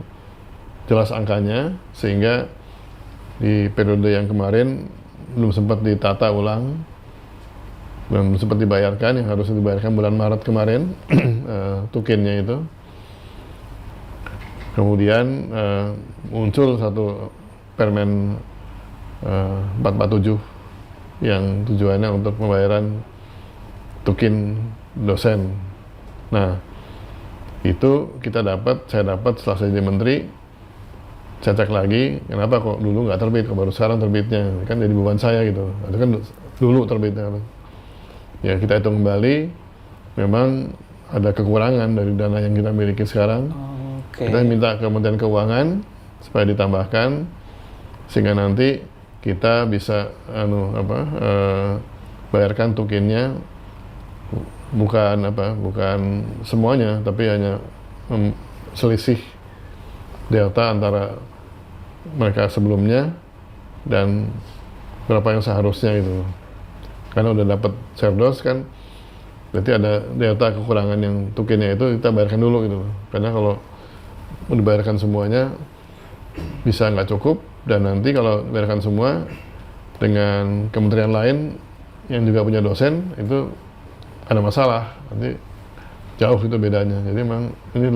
jelas angkanya, sehingga di periode yang kemarin belum sempat ditata ulang belum sempat dibayarkan, yang harus dibayarkan bulan Maret kemarin, tukinnya itu. Kemudian muncul satu Permen 447 yang tujuannya untuk pembayaran tukin dosen. Nah, itu saya dapat setelah saya jadi menteri, saya cek lagi, kenapa kok dulu nggak terbit, kok baru sekarang terbitnya, kan jadi beban saya gitu. Itu kan dulu terbitnya. Ya kita hitung kembali, memang ada kekurangan dari dana yang kita miliki sekarang. Kita minta ke Kementerian Keuangan supaya ditambahkan, sehingga nanti kita bisa bayarkan tukinnya bukan semuanya, tapi hanya selisih delta antara mereka sebelumnya dan berapa yang seharusnya gitu. Karena udah dapat Serdos kan, berarti ada delta kekurangan yang tukinnya itu kita bayarkan dulu gitu. Karena kalau mau dibayarkan semuanya bisa nggak cukup, dan nanti kalau dibayarkan semua dengan kementerian lain yang juga punya dosen itu ada masalah, nanti jauh itu bedanya. Jadi memang ini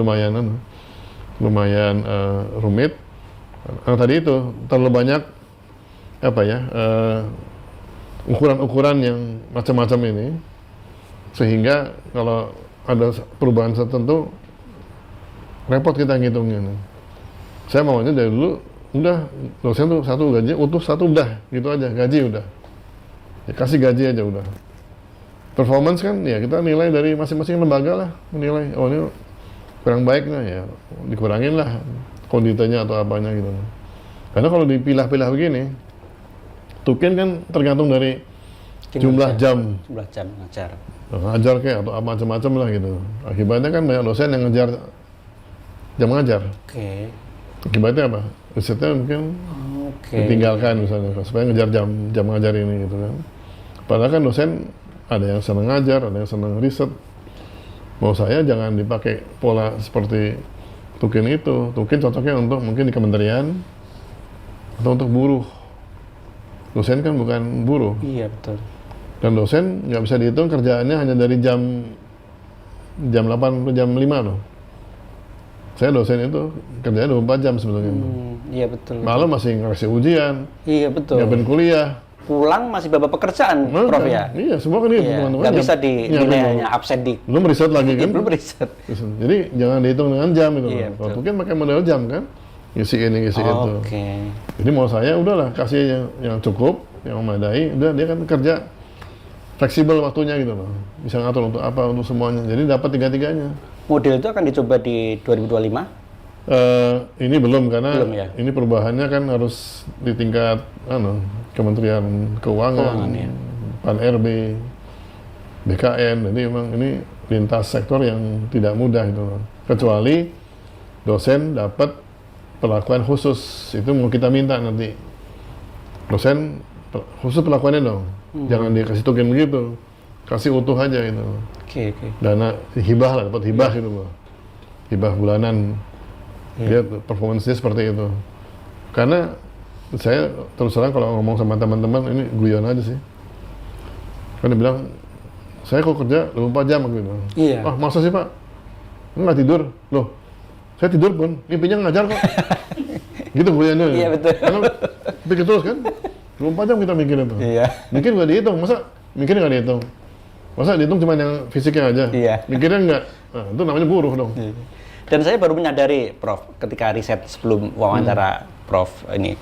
lumayan rumit. Tadi itu terlalu banyak ukuran-ukuran yang macam-macam ini, sehingga kalau ada perubahan tertentu repot kita ngitungnya. Saya maunya dari dulu udah dosen tuh satu gaji utuh satu udah gitu aja, gaji udah ya, kasih gaji aja udah. Performance kan ya kita nilai dari masing-masing lembaga lah, menilai oh ini kurang baik nah ya dikurangin lah konditanya atau apanya gitu. Karena kalau dipilah-pilah begini, tukin kan tergantung dari jumlah jam ngajar. Ngajar kayak atau apa macam-macam lah gitu. Akibatnya kan banyak dosen yang ngejar jam ngajar. Akibatnya apa? Risetnya mungkin ditinggalkan misalnya supaya ngejar jam ngajar ini gitu kan. Padahal kan dosen ada yang senang ngajar, ada yang senang riset. Mau saya jangan dipakai pola seperti tukin itu. Tukin cocoknya untuk mungkin di kementerian atau untuk buruh. Dosen kan bukan buruh. Iya betul. Dan dosen nggak bisa dihitung kerjaannya hanya dari jam 8 ke jam 5 loh. Saya dosen itu kerjanya 24 jam sebetulnya. Iya betul. Malah masih ngasih ujian. Iya betul. Nyiapin kuliah. Pulang masih bawa pekerjaan, Prof ya? Iya, semua kan gitu, teman-teman. Nggak bisa dinilai hanya absen di... Belum riset lagi kan? Belum riset. Jadi jangan dihitung dengan jam itu. Iya, kalau mungkin pakai model jam kan? Ngisi ini, ngisi itu. Jadi mau saya udahlah kasih yang cukup, yang memadai, udah dia kan kerja fleksibel waktunya gitu loh. Bisa ngatur untuk apa, untuk semuanya. Jadi dapat tiga-tiganya. Model itu akan dicoba di 2025? Ini belum, karena ya? ini perubahannya kan harus di tingkat Kementerian Keuangan, ya. Pan-RB, BKN. Jadi memang ini lintas sektor yang tidak mudah itu. Kecuali dosen dapat perlakuan khusus, itu mau kita minta nanti. Dosen khusus perlakuannya dong. Jangan dikasih token begitu. Kasih utuh aja gitu. Dana hibah lah, dapat hibah gitu loh. Hibah bulanan. Dia performance-nya seperti itu. Karena saya terus terang kalau ngomong sama teman-teman ini guyon aja sih. Kan dia bilang, saya kok kerja 24 jam gitu. Iya. Ah, masa sih Pak? Nggak tidur? Loh, saya tidur pun, mimpinya ngajar kok. Gitu guyonnya. Iya betul. Karena pikir terus kan, 24 jam kita mikirin tuh. Iya. Mikir nggak dihitung, masa mikirnya nggak dihitung? Masa dihitung cuma yang fisiknya aja? Iya. Mikirnya nggak, nah, itu namanya buruh dong. Iya. Dan saya baru menyadari, Prof, ketika riset sebelum wawancara Prof ini,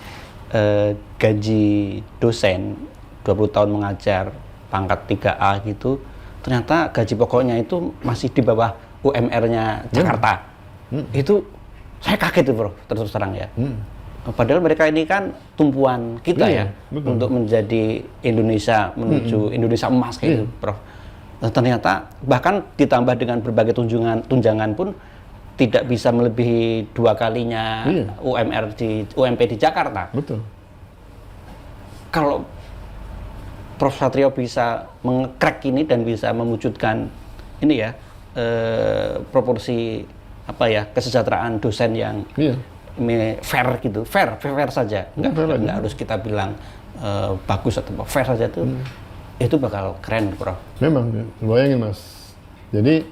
gaji dosen 20 tahun mengajar pangkat 3A gitu, ternyata gaji pokoknya itu masih di bawah UMR-nya Jakarta. Itu saya kaget tuh, Prof, terus terang ya. Padahal mereka ini kan tumpuan kita ya, betul. Untuk menjadi Indonesia menuju Indonesia emas kayak gitu, Prof. Nah, ternyata bahkan ditambah dengan berbagai tunjangan pun tidak bisa melebihi 2 kalinya UMP di Jakarta. Betul. Kalau Prof Satrio bisa mengecrack ini dan bisa mewujudkan ini ya proporsi kesejahteraan dosen yang fair gitu, fair saja, nggak harus kita bilang bagus atau fair saja tuh. Itu bakal keren, Prof. Memang, bayangin Mas. Jadi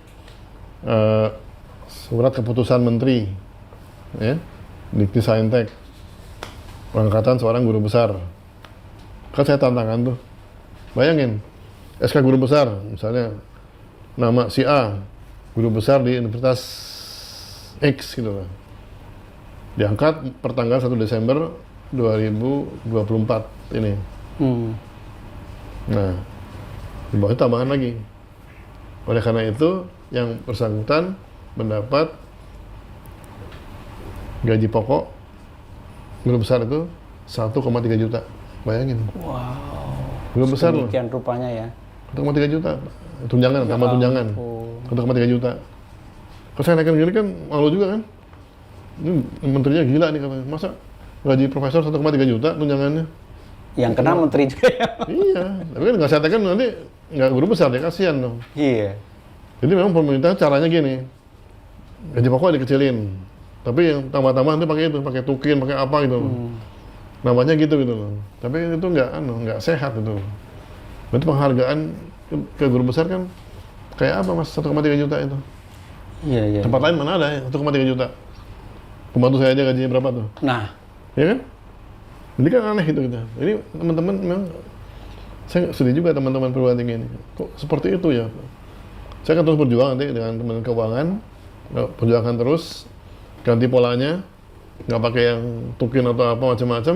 surat keputusan menteri, ya, Dikti Saintek, pengangkatan seorang guru besar. Kan saya tantangan tuh. Bayangin, SK guru besar, misalnya nama si A, guru besar di Universitas X gitu lah. Diangkat per tanggal 1 Desember 2024 ini. Nah, di bawahnya tambahan lagi. Oleh karena itu, yang bersangkutan mendapat gaji pokok guru besar itu 1,3 juta. Bayangin. Wow. Guru besar loh. Demikian rupanya ya. 1,3 juta. Tunjangan, tambah tunjangan. 1,3 juta. Kalau saya naikkan gini kan malu juga kan. Ini menterinya gila nih katanya. Masa gaji profesor 1,3 juta tunjangannya? Yang kena menteri juga ya. Iya, tapi kan nggak saya tekan nanti nggak guru besar, dia kasihan dong. Iya. Jadi memang pemerintah caranya gini, gaji pokok dikecilin, tapi yang tambah-tambah nanti pakai itu, pakai tukin, pakai apa gitu. Namanya gitu loh. Tapi itu nggak sehat itu. Berarti penghargaan ke guru besar kan kayak apa Mas, 1,3 juta itu? Iya. Tempat lain mana ada ya 1,3 juta? Pembantu saya aja gajinya berapa tuh? Nah, Ya kan? Jadi kan aneh gitu. Ini teman-teman memang, saya sedih juga teman-teman perguruan tinggi ini. Kok seperti itu ya? Saya akan terus berjuang nanti dengan teman keuangan, perjuangan terus, ganti polanya, nggak pakai yang tukin atau apa macam-macam.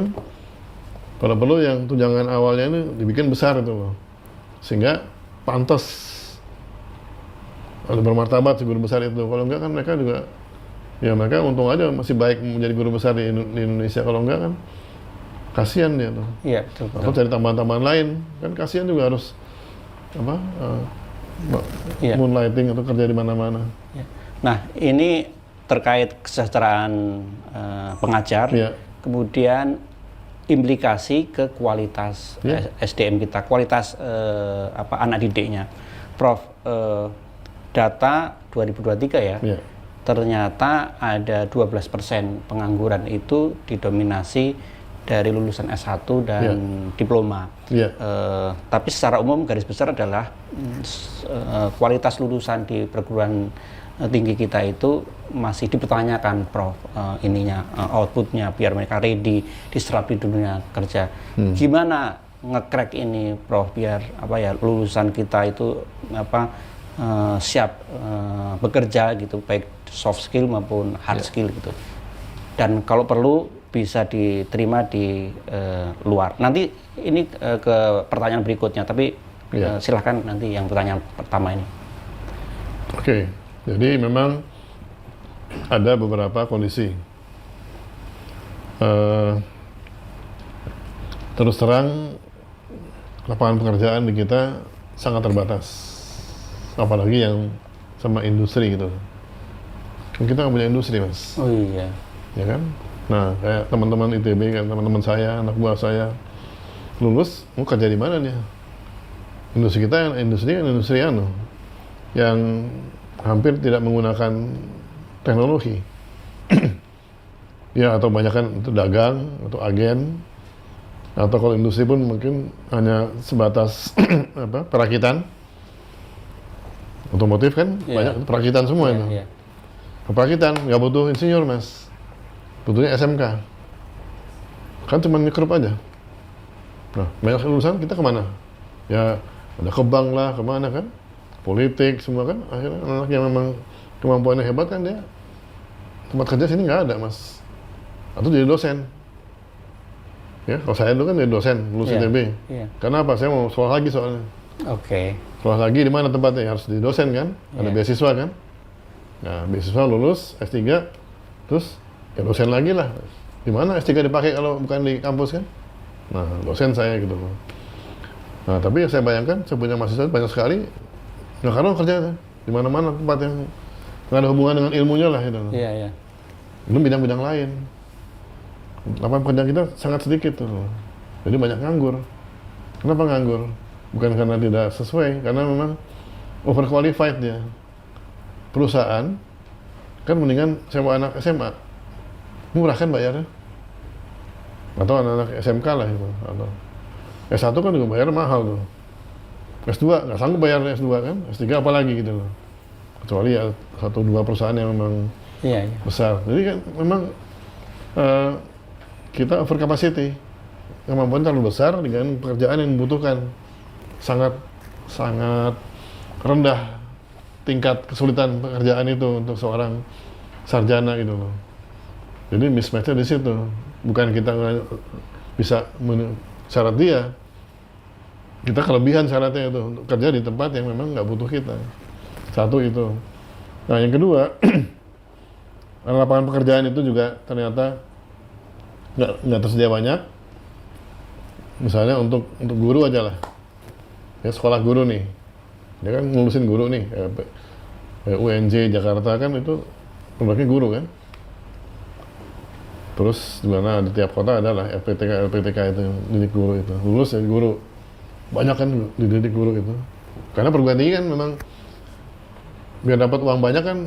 Kalau perlu yang tunjangan awalnya ini dibikin besar itu loh, sehingga pantas, ada bermartabat si guru besar itu. Kalau enggak kan mereka juga, ya mereka untung aja masih baik menjadi guru besar di Indonesia. Kalau enggak kan kasihan dia tuh. iya betul. Atau cari tambahan-tambahan lain, kan kasihan juga harus apa moonlighting atau kerja di mana-mana. Iya. Nah, ini terkait kesejahteraan pengajar, kemudian implikasi ke kualitas SDM kita, kualitas anak didiknya. Prof, data 2023 ya, ternyata ada 12% pengangguran itu didominasi dari lulusan S1 dan diploma. Tapi secara umum garis besar adalah kualitas lulusan di perguruan tinggi kita itu masih dipertanyakan, Prof. Outputnya biar mereka ready diserap di dunia kerja. Gimana nge-crack ini, Prof, biar lulusan kita itu siap bekerja gitu, baik soft skill maupun hard skill gitu. Dan kalau perlu bisa diterima di luar. Nanti ini ke pertanyaan berikutnya, tapi silahkan nanti yang pertanyaan pertama ini. Oke, jadi memang ada beberapa kondisi. Terus terang, lapangan pekerjaan di kita sangat terbatas. Apalagi yang sama industri gitu. Kita nggak punya industri, Mas. Oh iya. Ya kan? Nah, kayak teman-teman ITB kan, teman-teman saya, anak buah saya lulus, mau kerja di mana nih? Industri kita, industri yang hampir tidak menggunakan teknologi. Ya, atau banyak kan itu dagang atau agen, atau kalau industri pun mungkin hanya sebatas perakitan, otomotif kan banyak perakitan semua itu. Perakitan nggak butuh insinyur, Mas. Butuhnya SMK, kan cuma mikrob aja. Nah, banyak lulusan kita kemana? Ya, ada ke bank lah, kemana kan? Politik, semua kan. Akhirnya anak yang memang kemampuannya hebat kan dia tempat kerja sini nggak ada, Mas. Atau jadi dosen. Ya, kalau saya dulu kan jadi dosen, lulus ITB. Karena apa? Saya mau sekolah lagi soalnya. Sekolah lagi di mana tempatnya? Harus jadi dosen kan? Ada beasiswa kan? Nah, beasiswa lulus S3, terus ya dosen lagi lah. Di mana S3 dipakai kalau bukan di kampus kan? Nah, dosen saya gitu. Nah, tapi saya bayangkan, saya punya mahasiswa banyak sekali, nggak karena kerja di mana-mana tempat yang nggak ada hubungan dengan ilmunya lah gitu. Belum bidang-bidang lain. Lapangan pekerjaan kita sangat sedikit tuh. Jadi banyak nganggur. Kenapa nganggur? Bukan karena tidak sesuai, karena memang overqualified dia. Perusahaan kan mendingan sewa anak SMA. Murah kan bayarnya? Atau anak-anak SMK lah itu. Atau S1 kan juga bayar mahal tuh. S2 nggak sanggup bayar S2 kan, S3 apalagi gitu loh. Kecuali ya 1-2 perusahaan yang memang Iya, iya. besar. Jadi kan memang kita over capacity, kemampuan terlalu besar dengan pekerjaan yang membutuhkan sangat rendah tingkat kesulitan pekerjaan itu untuk seorang sarjana gitu loh. Jadi mismatch-nya di situ. Bukan kita nggak bisa syarat dia, kita kelebihan syaratnya itu untuk kerja di tempat yang memang nggak butuh kita. Satu itu. Nah yang kedua, lapangan pekerjaan itu juga ternyata nggak tersedia banyak. Misalnya untuk guru aja lah, ya sekolah guru nih, dia kan ngulusin guru nih, UNJ Jakarta kan itu produknya guru kan. Terus di mana di tiap kota ada lah LPTK itu didik guru itu, lulus ya guru, banyak kan dididik guru itu. Karena perguruan tinggi kan memang biar dapat uang banyak kan,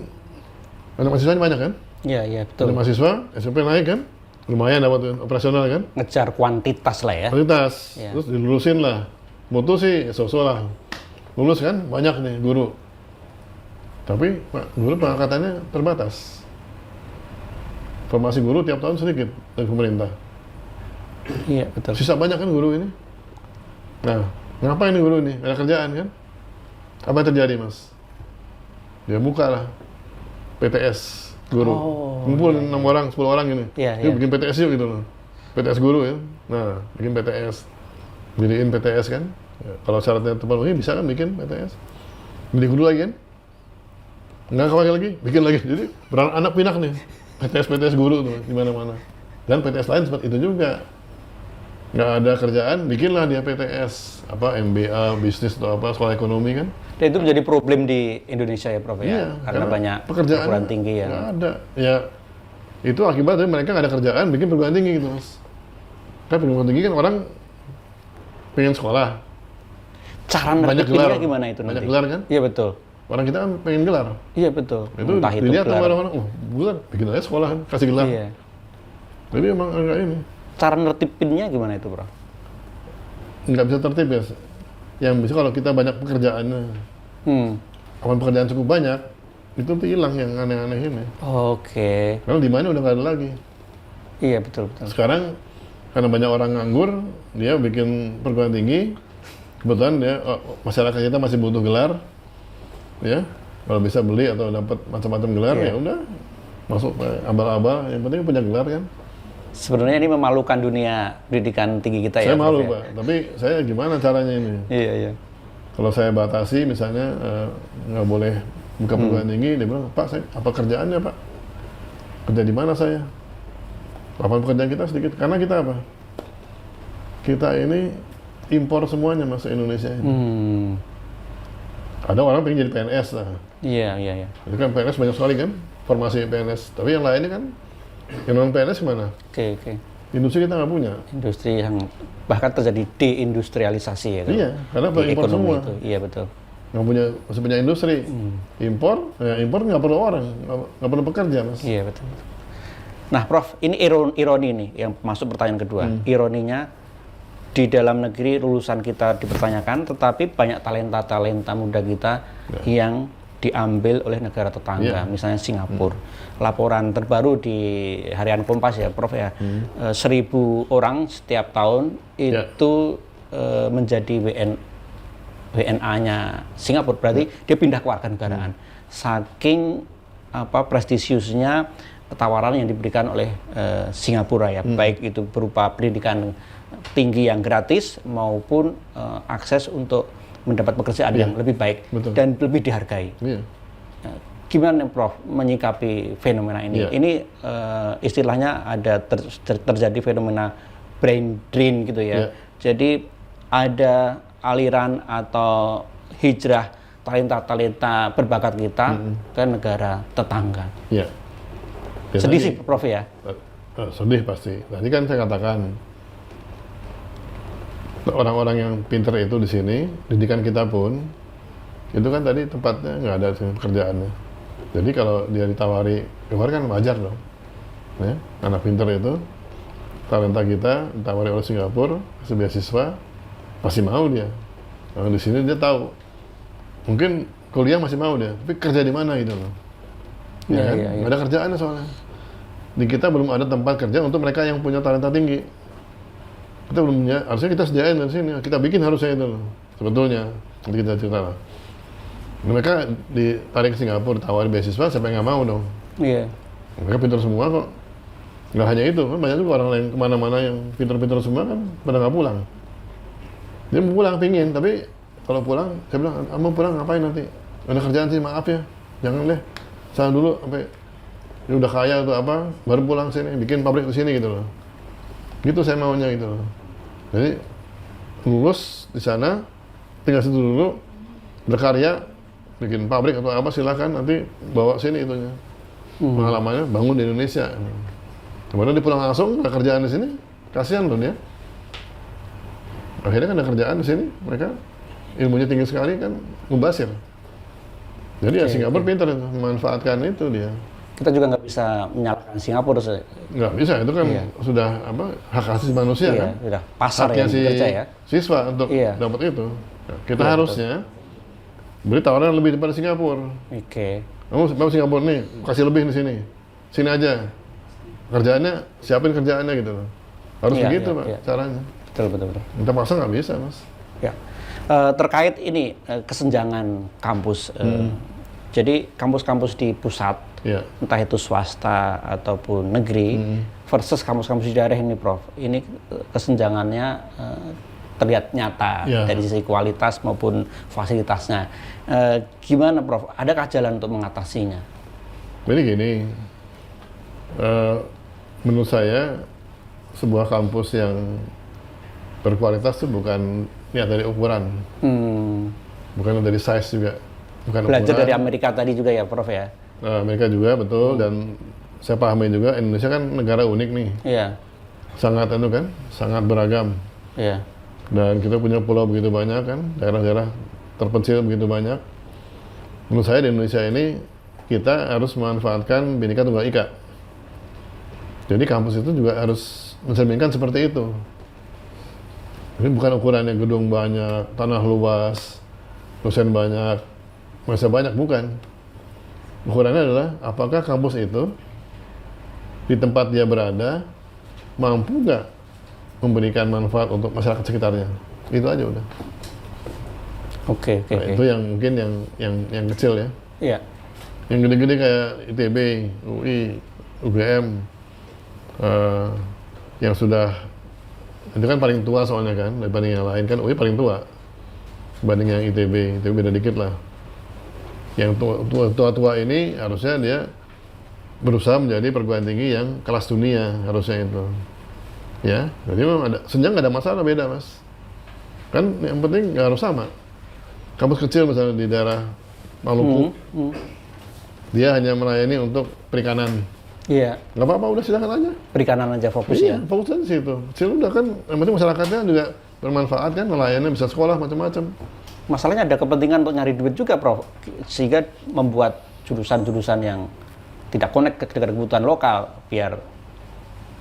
anak mahasiswanya banyak kan. Iya, iya, betul. Ada mahasiswa, SMP naik kan, lumayan dapat operasional kan. Ngejar kuantitas lah ya. Kualitas, Iya. terus dilulusin lah. Mutu sih so-so lah. Lulus kan, banyak nih guru. Tapi guru pengangkatannya terbatas. Formasi guru tiap tahun sedikit dari pemerintah. Iya, betul. Sisa banyak kan guru ini. Nah, ngapain nih guru ini? Ada kerjaan kan? Apa yang terjadi, Mas? Dia buka lah PTS guru. Oh, Ngumpul 6 orang, 10 orang gini. Iya, Yuk iya. bikin PTS yuk gitu loh. PTS guru ya. Nah, bikin PTS. Beliin PTS kan. Ya, kalau syaratnya terpenuhi bisa kan bikin PTS. Beli guru lagi kan. Nggak kawal lagi, bikin lagi. Jadi beranak pinak nih. PTS guru tuh di mana-mana. Dan PTS lain seperti itu juga. Nggak ada kerjaan, bikinlah dia PTS. Apa, MBA, bisnis atau apa, sekolah ekonomi kan. Dan itu menjadi problem di Indonesia ya, Prof ya. Iya, Karena banyak pekerjaan perguruan tinggi yang nggak ada. Ya, itu akibatnya mereka nggak ada kerjaan, bikin perguruan tinggi gitu, Mas. Kan perguruan tinggi kan orang pengen sekolah, cara banyak nertibinnya gelar. gimana itu Banyak nanti? gelar kan? Iya, betul. Orang kita kan pengen gelar. Iya, betul. Itu Entah itu dilihat sama gelar. orang-orang, oh gelar, bikin aja sekolah kan, kasih gelar. Iya. Jadi emang agak ini, Cara nertibinnya gimana itu, Prof? nggak bisa tertib ya. Yang bisa kalau kita banyak pekerjaannya, kalau pekerjaan cukup banyak, itu tuh hilang yang aneh-aneh ini. Oke. Karena demandnya udah nggak ada lagi. Iya, betul, betul. Sekarang karena banyak orang nganggur, dia bikin perguruan tinggi. Kebetulan dia masyarakat kita masih butuh gelar, ya. Kalau bisa beli atau dapat macam-macam gelar, Iya. ya udah masuk abal-abal. Yang penting punya gelar kan. Sebenarnya ini memalukan dunia pendidikan tinggi kita ya. Saya malu Prof, ya? Pak, tapi saya gimana caranya ini? Iya, iya. Kalau saya batasi, misalnya nggak boleh buka perguruan tinggi, dia bilang, Pak, saya apa kerjaannya Pak? Kerja di mana saya? Lapangan pekerjaan kita sedikit, karena kita apa? Kita ini impor semuanya masuk Indonesia ini. Ada orang pengen jadi PNS lah. Iya, iya, iya. Itu kan PNS banyak sekali kan, formasi PNS. Tapi yang lainnya kan, yang non PNS kemana? Oke, oke. Industri kita nggak punya. Industri yang bahkan terjadi deindustrialisasi ya. kan? Iya, karena Di impor ekonomi semua. itu. Iya, betul. Nggak punya, masih punya industri. Impor, ya impor nggak perlu orang, nggak perlu pekerja Mas. Iya, betul. Nah, Prof, ini ironi nih yang masuk pertanyaan kedua. Ironinya di dalam negeri lulusan kita dipertanyakan, tetapi banyak talenta-talenta muda kita yang diambil oleh negara tetangga, misalnya Singapura. Laporan terbaru di harian Kompas ya, Prof ya, 1.000 orang setiap tahun itu menjadi WNA-nya Singapura, berarti dia pindah ke warganegaraan. Saking prestisiusnya tawaran yang diberikan oleh Singapura ya, baik itu berupa pendidikan tinggi yang gratis maupun akses untuk mendapat pekerjaan yang lebih baik dan lebih dihargai. Gimana Prof menyikapi fenomena ini? Ini istilahnya ada terjadi fenomena brain drain gitu ya. Jadi ada aliran atau hijrah talenta-talenta berbakat kita ke negara tetangga. Sedih sih Prof ya? Sedih pasti. Tadi kan saya katakan orang-orang yang pinter itu di sini, didikan kita pun itu kan tadi tempatnya nggak ada pekerjaannya. Jadi kalau dia ditawari keluar kan wajar dong. Ya, anak pinter itu talenta kita ditawari oleh Singapura kasih beasiswa pasti mau dia. Nah, di sini dia tahu. Mungkin kuliah masih mau dia, tapi kerja di mana gitu loh. Ya kan? Nggak ada kerjaan soalnya. Di kita belum ada tempat kerja untuk mereka yang punya talenta tinggi. Kita belum punya, harusnya kita sediain dari sini. Kita bikin harusnya itu loh. Sebetulnya, nanti kita cerita lah. Mereka ditarik ke Singapura, ditawarin beasiswa, siapa yang nggak mau dong? Iya. Mereka pintar semua kok. Nggak hanya itu, kan banyak juga orang yang kemana-mana yang pintar-pintar semua kan pada nggak pulang. Dia mau pulang, pingin, tapi kalau pulang, saya bilang, mau pulang ngapain nanti? Ada kerjaan sih, maaf ya, jangan deh. Sana dulu sampai dia udah kaya atau apa, baru pulang sini, bikin pabrik di sini gitu loh. Gitu saya maunya gitu loh. Jadi lulus di sana, tinggal situ dulu, berkarya, bikin pabrik atau apa silakan, nanti bawa sini itunya. Pengalamannya bangun di Indonesia. Kemudian dia pulang langsung, ada kerjaan di sini, kasihan loh dia. Akhirnya kan ada kerjaan di sini, mereka ilmunya tinggi sekali kan, mubasir. Jadi ya Singapura pintar itu, memanfaatkan itu dia. Kita juga nggak bisa menyalahkan Singapura. Nggak bisa, itu kan sudah apa hak asasi manusia kan. Sudah pasar haknya yang si bekerja ya. siswa untuk dapat itu. Nah, kita harusnya beri tawaran lebih daripada Singapura. Oke. Kamu Singapura nih, kasih lebih di sini. Sini aja. Kerjaannya, siapin kerjaannya gitu loh. Harus begitu Pak, caranya. Betul. Kita paksa nggak bisa, Mas. Ya. Terkait ini kesenjangan kampus. Jadi kampus-kampus di pusat, entah itu swasta ataupun negeri, versus kampus-kampus di daerah ini, Prof. Ini kesenjangannya terlihat nyata dari sisi kualitas maupun fasilitasnya. Gimana, Prof? Adakah jalan untuk mengatasinya? Jadi gini, menurut saya sebuah kampus yang berkualitas itu bukan lihat dari ukuran, bukan dari size juga. Bukan belajar ukuran. Dari Amerika tadi juga ya, Prof ya? Amerika juga betul, dan saya pahami juga Indonesia kan negara unik nih. Iya. Sangat beragam. Iya. Dan kita punya pulau begitu banyak kan, daerah-daerah terpencil begitu banyak. Menurut saya di Indonesia ini kita harus memanfaatkan Bhinneka Tunggal Ika. Jadi kampus itu juga harus mencerminkan seperti itu. Ini bukan ukurannya gedung banyak, tanah luas, dosen banyak, masa banyak, bukan. Ukurannya adalah apakah kampus itu di tempat dia berada mampu nggak memberikan manfaat untuk masyarakat sekitarnya. Itu aja udah. Oke. Itu yang mungkin yang kecil ya. Iya. Yang gede-gede kayak ITB, UI, UGM, yang sudah itu kan paling tua soalnya kan dibanding yang lain kan. UI paling tua dibanding yang ITB beda dikit lah. Yang tua-tua ini harusnya dia berusaha menjadi perguruan tinggi yang kelas dunia, harusnya itu. Ya, jadi memang ada senjang, nggak ada masalah, beda Mas. Kan yang penting nggak harus sama. Kampus kecil misalnya di daerah Maluku, dia hanya melayani untuk perikanan. Iya. Nggak apa-apa, udah silakan aja. Perikanan aja fokusnya. Iya, fokus aja di situ. Kecil udah kan, yang penting masyarakatnya juga bermanfaat kan, nelayannya bisa sekolah macam-macam. Masalahnya ada kepentingan untuk nyari duit juga, Prof. Sehingga membuat jurusan-jurusan yang tidak connect dengan kebutuhan lokal, biar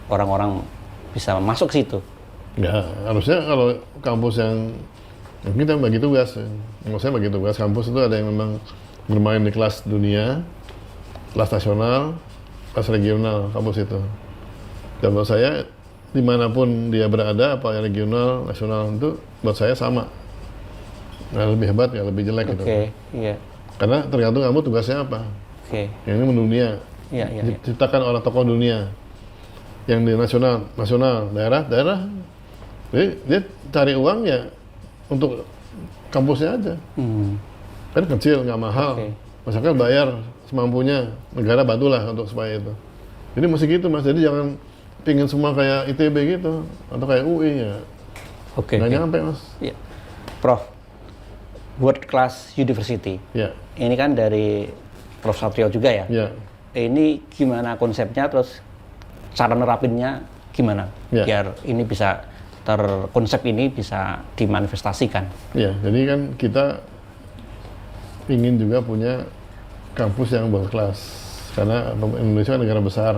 orang-orang bisa masuk ke situ. Ya, harusnya kalau kampus yang kita bagi tugas, menurut saya bagi tugas, kampus itu ada yang memang bermain di kelas dunia, kelas nasional, kelas regional, kampus itu. Dan menurut saya, dimanapun dia berada, apa yang regional, nasional, itu buat saya sama. Nggak lebih hebat, nggak lebih jelek gitu. Iya. Karena tergantung kamu tugasnya apa. Yang ini mendunia. Iya. Diciptakan oleh tokoh dunia. Yang di nasional, daerah. Jadi dia cari uang ya untuk kampusnya aja. Kan kecil, nggak mahal. Masyarakat bayar semampunya, negara bantulah untuk supaya itu. Jadi mesti gitu Mas, jadi jangan pingin semua kayak ITB gitu, atau kayak UI ya. Nggak nyampe Mas. Iya. Prof, World Class University. Ya. Ini kan dari Prof Satrio juga ya? Ya. Ini gimana konsepnya, terus cara nerapinnya gimana? Biar ini bisa konsep ini bisa dimanifestasikan. Ya, jadi kan kita ingin juga punya kampus yang berkelas. Karena Indonesia kan negara besar.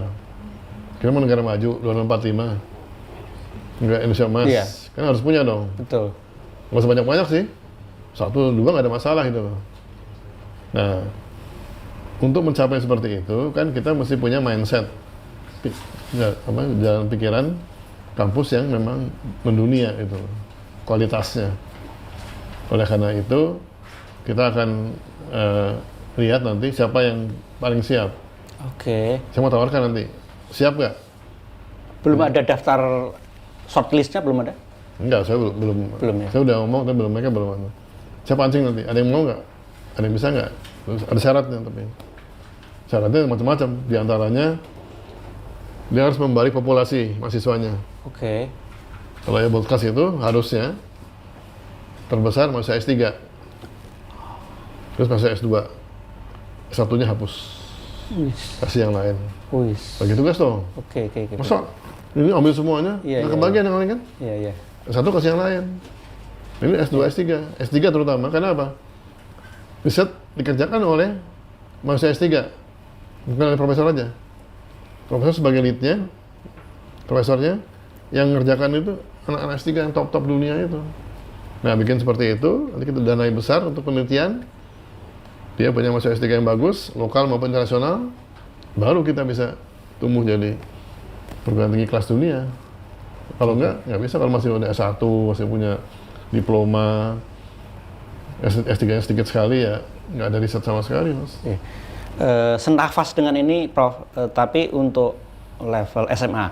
Kita mau negara maju, 2045. Enggak Indonesia emas. Kan harus punya dong. Betul. Nggak usah banyak-banyak sih. 1, 2 nggak ada masalah gitu loh. Nah, untuk mencapai seperti itu kan kita mesti punya mindset, jalan pikiran kampus yang memang mendunia itu kualitasnya. Oleh karena itu kita akan lihat nanti siapa yang paling siap. Oke. Saya mau tawarkan nanti, siap nggak? Belum ada daftar shortlistnya, belum ada? Enggak, saya belum ya? Saya udah ngomong tapi mereka belum ada. Saya pancing nanti, ada yang mau nggak? Ada yang bisa nggak? Terus ada syaratnya, tapi syaratnya macam-macam. Di antaranya dia harus membalik populasi mahasiswanya. Oke. Kalau ya broadcast itu harusnya terbesar mahasiswa S3, terus mahasiswa S2, S1-nya hapus, kasih yang lain. Bagi tugas dong. Oke. Masa ini ambil semuanya, nggak kebagian yang lain kan? Iya. S1 kasih yang lain. Ini S2, S3. S3 terutama, karena apa? Riset dikerjakan oleh mahasiswa S3, bukan oleh profesor aja. Profesor sebagai lead-nya, profesornya, yang ngerjakan itu anak-anak S3 yang top-top dunia itu. Nah, bikin seperti itu, nanti kita danai besar untuk penelitian. Dia punya mahasiswa S3 yang bagus, lokal maupun internasional, baru kita bisa tumbuh jadi perguruan tinggi kelas dunia. Kalau nggak bisa. Kalau masih udah S1, masih punya diploma, S3-nya sedikit sekali ya, nggak ada riset sama sekali, Mas. Senafas dengan ini, Prof, tapi untuk level SMA,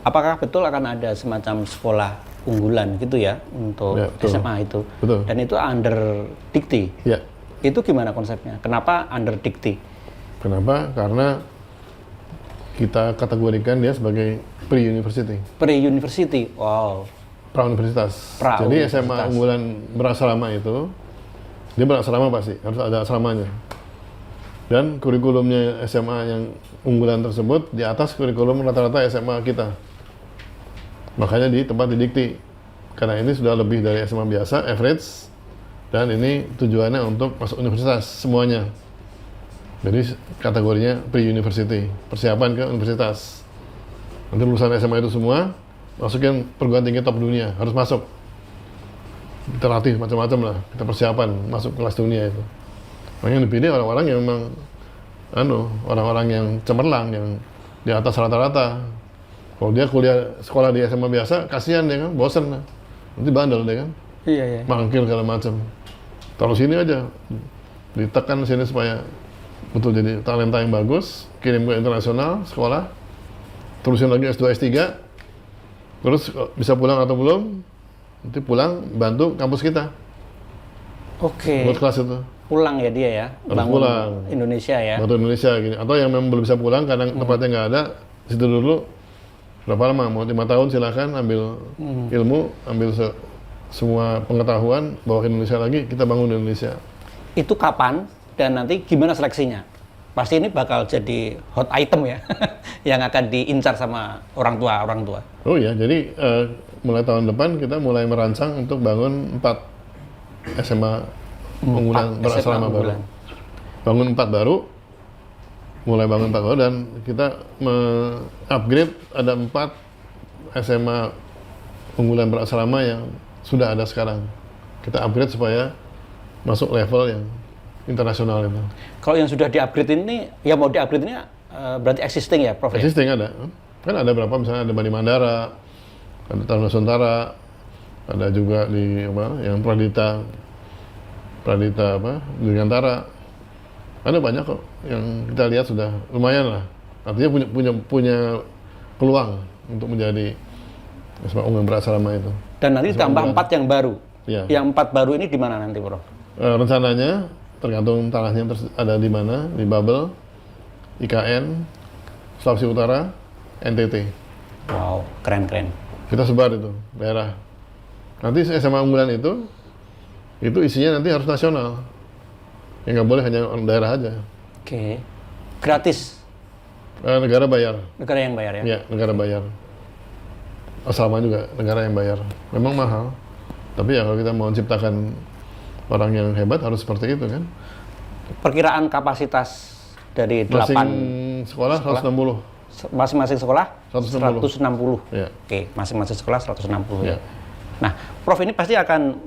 apakah betul akan ada semacam sekolah unggulan gitu ya untuk SMA itu? Betul. Dan itu under dikti? Ya. Itu gimana konsepnya? Kenapa under dikti? Kenapa? Karena kita kategorikan dia sebagai pre-university. Pre-university, wow. Pra-universitas. Jadi SMA unggulan berasrama itu, dia berasrama pasti, harus ada asramanya. Dan kurikulumnya SMA yang unggulan tersebut di atas kurikulum rata-rata SMA kita. Makanya di tempat didikti. Karena ini sudah lebih dari SMA biasa, average, dan ini tujuannya untuk masuk universitas semuanya. Jadi kategorinya pre-university, persiapan ke universitas. Nanti lulusan SMA itu semua masukin perguruan tinggi top dunia, harus masuk. Kita latih macam-macam lah, kita persiapan masuk kelas dunia itu. Makanya yang dipilih orang-orang yang memang orang-orang yang cemerlang, yang di atas rata-rata. Kalau dia kuliah sekolah di SMA biasa, kasihan dia kan, bosen. Nanti bandel dia kan. Iya. Mangkir segala macam. Taruh sini aja, ditekan sini supaya betul jadi talenta yang bagus, kirim ke internasional, sekolah, terusin lagi S2, S3, terus bisa pulang atau belum, nanti pulang bantu kampus kita. Oke. Buat kelas itu. Pulang ya dia ya, harus pulang. Indonesia ya. Bantu Indonesia gini. Atau yang memang belum bisa pulang karena tempatnya nggak ada, situ dulu. Berapa lama? Mau 5 tahun silahkan ambil ilmu, ambil semua pengetahuan, bawa ke Indonesia lagi, kita bangun Indonesia. Itu kapan dan nanti gimana seleksinya? Pasti ini bakal jadi hot item ya, yang akan diincar sama orang tua. Oh ya, jadi mulai tahun depan kita mulai merancang untuk bangun 4 SMA unggulan berasrama baru. Bangun 4 baru, mulai bangun 4 baru, dan kita upgrade ada 4 SMA unggulan berasrama yang sudah ada sekarang. Kita upgrade supaya masuk level yang internasional itu. Kalau yang sudah di-upgrade ini, yang mau di-upgrade ini berarti existing ya, Prof? Existing ada. Kan ada berapa, misalnya ada Bani Mandara, ada Taruna Nusantara, ada juga di yang Pradita Dirgantara. Ada banyak kok yang kita lihat sudah lumayan lah. Artinya punya peluang untuk menjadi SMA unggulan berasrama itu. Dan nanti tambah 4 yang baru. Ya. Yang 4 baru ini di mana nanti, Prof? Rencananya tergantung tanahnya ada di mana, di Babel, IKN, Sulawesi Utara, NTT. Wow, keren. Kita sebar itu daerah. Nanti SMA unggulan itu isinya nanti harus nasional. Ya nggak boleh hanya orang daerah aja. Oke. Gratis? Negara bayar. Negara yang bayar ya? Iya, negara bayar. Asrama juga negara yang bayar. Memang mahal. Tapi ya kalau kita mau menciptakan orang yang hebat harus seperti itu kan. Perkiraan kapasitas dari 8 masing sekolah 160. Masing-masing sekolah 160. 160. Ya. Oke, masing-masing sekolah 160 Ya. ya. Nah, Prof ini pasti akan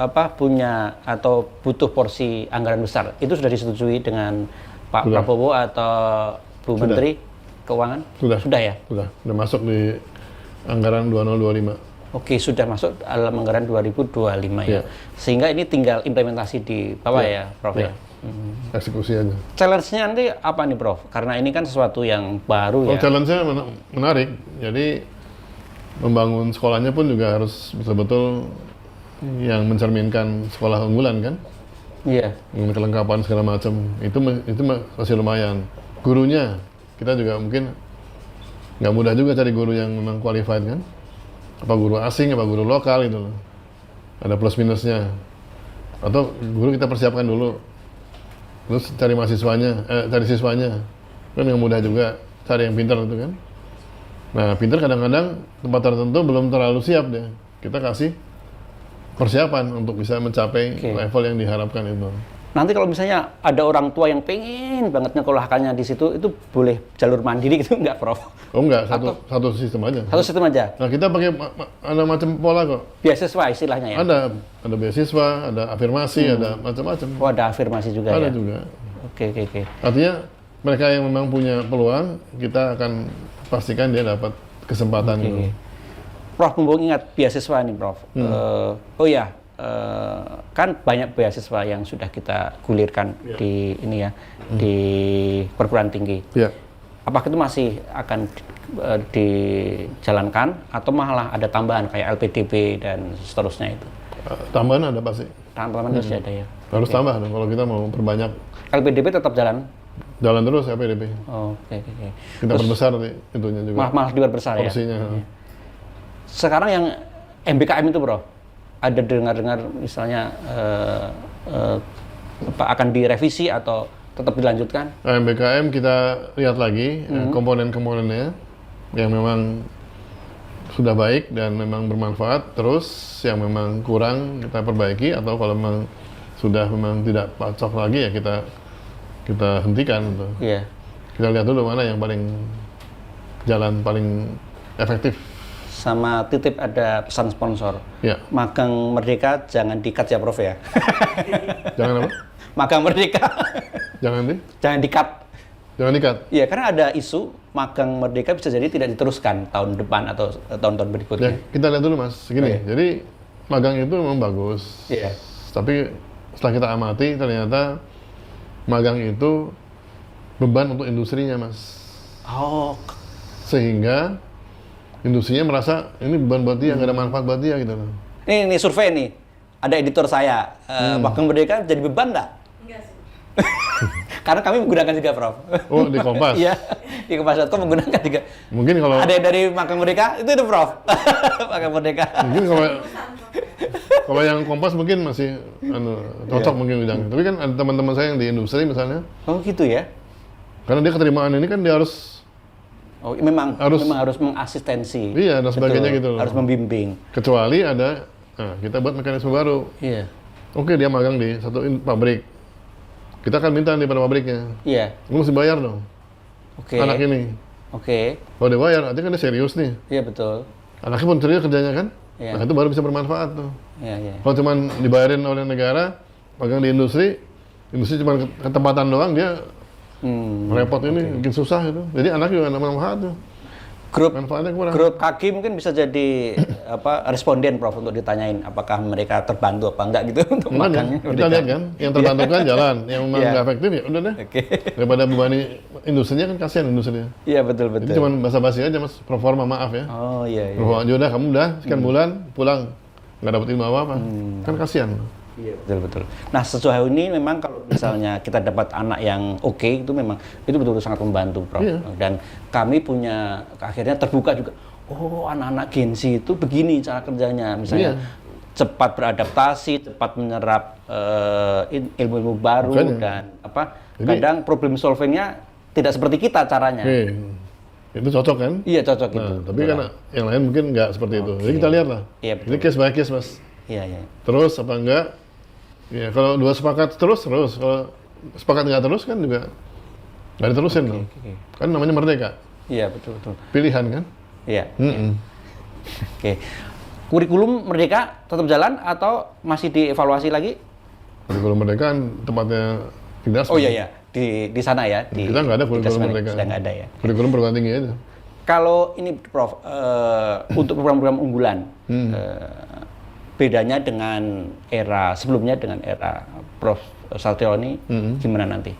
punya atau butuh porsi anggaran besar, itu sudah disetujui dengan Pak Sudah. Prabowo atau Bu Sudah. Menteri Keuangan? Sudah ya? Sudah masuk di anggaran 2025. Oke, sudah masuk dalam anggaran 2025 ya. Iya. Sehingga ini tinggal implementasi di bawah ya, Prof Iya. ya. Eksekusi aja. Challenge-nya nanti apa nih, Prof? Karena ini kan sesuatu yang baru ya. Challenge-nya menarik. Jadi membangun sekolahnya pun juga harus betul-betul yang mencerminkan sekolah unggulan kan, Iya. dengan kelengkapan segala macam. Itu masih lumayan. Gurunya kita juga mungkin nggak mudah juga cari guru yang memang qualified kan. Apa guru asing, apa guru lokal gitu loh. Ada plus minusnya. Atau guru kita persiapkan dulu. Terus cari mahasiswanya, cari siswanya. Kan yang mudah juga, cari yang pintar itu kan. Nah, pintar kadang-kadang tempat tertentu belum terlalu siap dia. Kita kasih persiapan untuk bisa mencapai Oke. level yang diharapkan itu. Nanti kalau misalnya ada orang tua yang pengen banget nyekolahkannya di situ, itu boleh jalur mandiri gitu nggak, Prof? Oh enggak, satu sistem aja. Satu sistem aja? Nah, kita pakai ada macam pola kok. Beasiswa istilahnya ya? Ada beasiswa, ada afirmasi, ada macam-macam. Oh, ada afirmasi juga Ada ya? juga. Oke. Artinya mereka yang memang punya peluang, kita akan pastikan dia dapat kesempatan gitu. Oke. Prof, mumpung ingat beasiswa nih, Prof. Oh ya, kan banyak beasiswa yang sudah kita gulirkan di ini ya, di perguruan tinggi. Iya. Apakah itu masih akan dijalankan atau malah ada tambahan kayak LPDP dan seterusnya itu? Tambahan ada pasti. Tambahan harus ada ya. Harus tambah dong kalau kita mau perbanyak. LPDP tetap jalan. Jalan terus ya PDP. Oh, oke. Kita perbesar itunya juga. Malah diperbesar ya. Porsinya. Sekarang yang MBKM itu, Bro, ada dengar-dengar misalnya akan direvisi atau tetap dilanjutkan? MBKM kita lihat lagi komponen-komponennya yang memang sudah baik dan memang bermanfaat, terus yang memang kurang kita perbaiki, atau kalau memang sudah memang tidak cocok lagi ya kita hentikan gitu. Iya. Kita lihat dulu mana yang paling jalan paling efektif. Sama titip ada pesan sponsor. Ya. Magang Merdeka jangan di-cut ya, Prof ya. Jangan apa? Magang Merdeka jangan di-cut. Jangan dikat. Iya, karena ada isu magang Merdeka bisa jadi tidak diteruskan tahun depan atau tahun-tahun Ya, berikutnya. kita lihat dulu Mas. Gini, Oke. jadi magang itu memang bagus. Iya. Tapi setelah kita amati ternyata magang itu beban untuk industrinya, Mas. Oh, Sehingga industrinya merasa ini beban buat dia, nggak ada manfaat buat dia gitu loh. ini survei nih. Ada editor saya. Magang Merdeka jadi beban nggak? Enggak sih. Karena kami menggunakan juga, Prof. Oh, di Kompas. Iya, di Kompas.com menggunakan juga. Mungkin kalau Ada yang dari Magang Merdeka, itu Prof. Magang Merdeka. mungkin kalau yang Kompas mungkin masih cocok mungkin bidangnya. Tapi kan ada teman-teman saya yang di industri misalnya, Oh gitu ya? karena dia keterimaan ini kan dia harus Oh, memang Harus- harus mengasistensi. iya dan sebagainya Betul, gitu loh. Harus membimbing. Kecuali ada, kita buat mekanisme baru. Iya. Oke, dia magang di satu pabrik. Kita akan minta nih pada pabriknya, Iya. lu mesti bayar dong Oke. anak ini. Oke. Kalau dia bayar, artinya kan dia serius nih. Iya betul. Anaknya pun serius kerjanya kan. Iya. Nah itu baru bisa bermanfaat tuh. Iya. Kalau cuma dibayarin oleh negara, magang di industri cuma ketempatan doang, dia repot ini, bikin susah itu. Jadi anak juga nggak manfaat tuh. Manfaatnya kurang. Grup kaki mungkin bisa jadi responden, Prof, untuk ditanyain apakah mereka terbantu apa enggak gitu untuk Makanya, magangnya. kita lihat kan, yang terbantu kan jalan, yang memang Iya. nggak efektif ya udah deh. Oke. Daripada bebani industrinya kan kasihan industrinya. Iya betul. Jadi cuma basa-basi aja Mas, proforma maaf ya. Oh iya. Bahwa udah kamu udah sekian bulan pulang nggak dapat ilmu apa-apa. Kan kasihan. Iya betul. Nah sejauh ini memang kalau misalnya kita dapat anak yang oke, itu memang itu betul-betul sangat membantu, Prof. Iya. Dan kami punya akhirnya terbuka juga. Oh anak-anak Gen Z itu begini cara kerjanya, misalnya Iya. cepat beradaptasi, cepat menyerap ilmu-ilmu baru. Makanya. Dan Jadi- kadang problem solvingnya tidak seperti kita caranya. Oke. Itu cocok kan? Iya cocok itu. Nah, tapi kan yang lain mungkin nggak seperti itu. Jadi kita lihat lah. Iya, betul. Ini case by case Mas. Iya. Terus apa enggak? Ya kalau dua sepakat terus. Kalau sepakat nggak terus kan juga nggak diterusin dong. Oke. Kan namanya merdeka. Iya betul. Pilihan kan? Iya. Mm-mm. Oke. Kurikulum Merdeka tetap jalan atau masih dievaluasi lagi? Kurikulum Merdeka kan tempatnya Kidasmen. Oh iya, di sana ya. Kita nggak ada kurikulum Merdeka. Sudah nggak ada ya. Kurikulum perguruan tinggi aja. Kalau ini Prof, untuk program-program unggulan, bedanya dengan era sebelumnya dengan era Prof Satrio ini gimana nanti?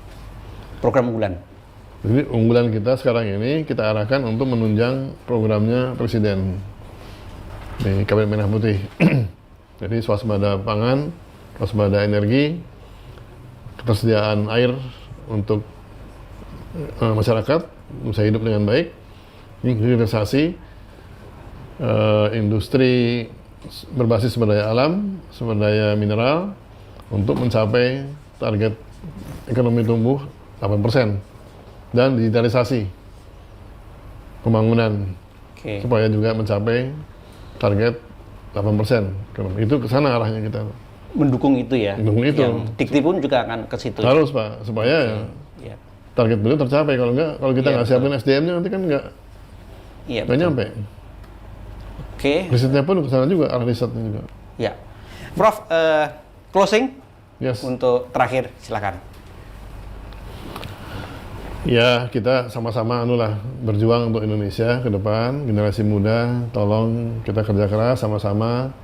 Program unggulan. Jadi unggulan kita sekarang ini kita arahkan untuk menunjang programnya Presiden di Kabinet Merah Putih. Jadi swasembada pangan, swasembada energi, ketersediaan air untuk masyarakat bisa hidup dengan baik, hilirisasi, industri berbasis sumber daya alam, sumber daya mineral untuk mencapai target ekonomi tumbuh 8% dan digitalisasi pembangunan supaya juga mencapai target 8%. Itu ke sana arahnya kita. Mendukung itu ya. Mendukung itu. Yang Dikti pun juga akan ke situ. Harus Pak, supaya target beliau tercapai. Kalau enggak, kalau kita nggak siapin SDM-nya nanti kan nggak nyampe. Risetnya pun ke sana juga, arah risetnya juga. Ya, Prof, closing Yes. untuk terakhir, silakan. Ya, kita sama-sama berjuang untuk Indonesia ke depan, generasi muda, tolong kita kerja keras sama-sama.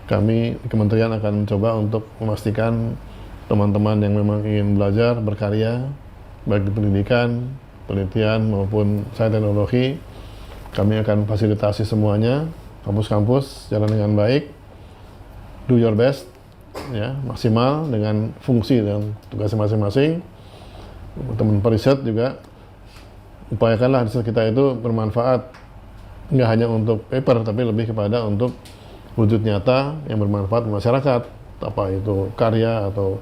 Kami Kementerian akan mencoba untuk memastikan teman-teman yang memang ingin belajar, berkarya, baik di pendidikan, penelitian maupun sains teknologi, kami akan fasilitasi semuanya, kampus-kampus jalan dengan baik, do your best, ya, maksimal dengan fungsi dan tugas masing-masing. Teman periset juga upayakanlah riset kita itu bermanfaat nggak hanya untuk paper tapi lebih kepada untuk wujud nyata yang bermanfaat masyarakat, apa itu karya atau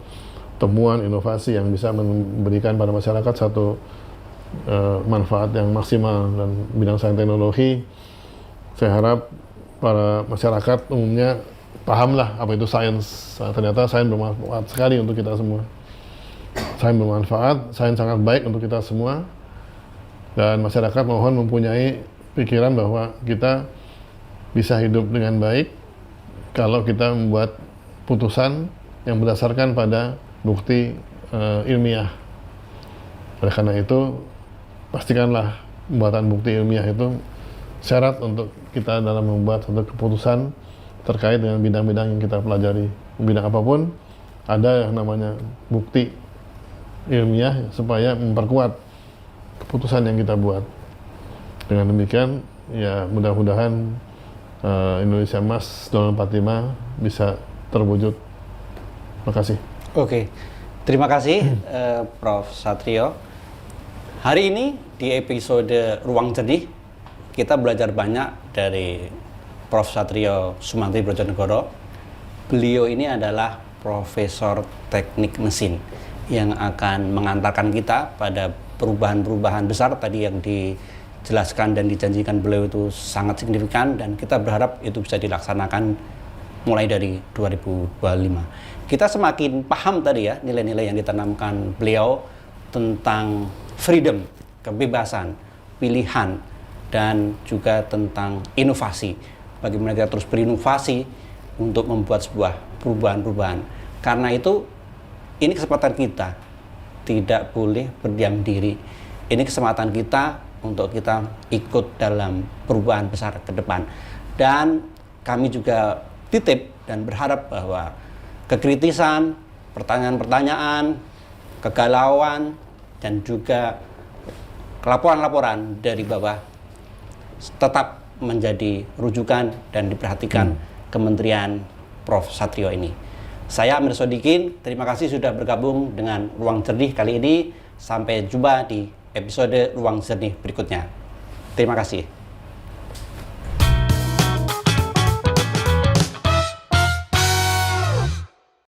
temuan inovasi yang bisa memberikan pada masyarakat satu manfaat yang maksimal. Dan bidang sains teknologi saya harap para masyarakat umumnya pahamlah apa itu sains. Ternyata sains bermanfaat sekali untuk kita semua. Sains bermanfaat, sains sangat baik untuk kita semua, dan masyarakat mohon mempunyai pikiran bahwa kita bisa hidup dengan baik kalau kita membuat putusan yang berdasarkan pada bukti ilmiah. Oleh karena itu, pastikanlah pembuatan bukti ilmiah itu syarat untuk kita dalam membuat satu keputusan terkait dengan bidang-bidang yang kita pelajari. Bidang apapun, ada yang namanya bukti ilmiah supaya memperkuat keputusan yang kita buat. Dengan demikian, ya mudah-mudahan Indonesia Emas 2045 bisa terwujud. Terima kasih. Oke, terima kasih Prof Satrio. Hari ini di episode Ruang Jernih kita belajar banyak dari Prof Satrio Sumantri Brojonegoro. Beliau ini adalah Profesor Teknik Mesin yang akan mengantarkan kita pada perubahan-perubahan besar tadi yang dijelaskan dan dijanjikan beliau itu sangat signifikan, dan kita berharap itu bisa dilaksanakan mulai dari 2025. Kita semakin paham tadi ya nilai-nilai yang ditanamkan beliau tentang freedom, kebebasan, pilihan, dan juga tentang inovasi. Bagaimana kita terus berinovasi untuk membuat sebuah perubahan-perubahan. Karena itu ini kesempatan kita, tidak boleh berdiam diri. Ini kesempatan kita untuk kita ikut dalam perubahan besar ke depan. Dan kami juga titip dan berharap bahwa kekritisan, pertanyaan-pertanyaan, kegalauan, dan juga laporan-laporan dari bawah tetap menjadi rujukan dan diperhatikan Kementerian Prof Satrio ini. Saya Amir Sodikin, terima kasih sudah bergabung dengan Ruang Jernih kali ini. Sampai jumpa di episode Ruang Jernih berikutnya. Terima kasih.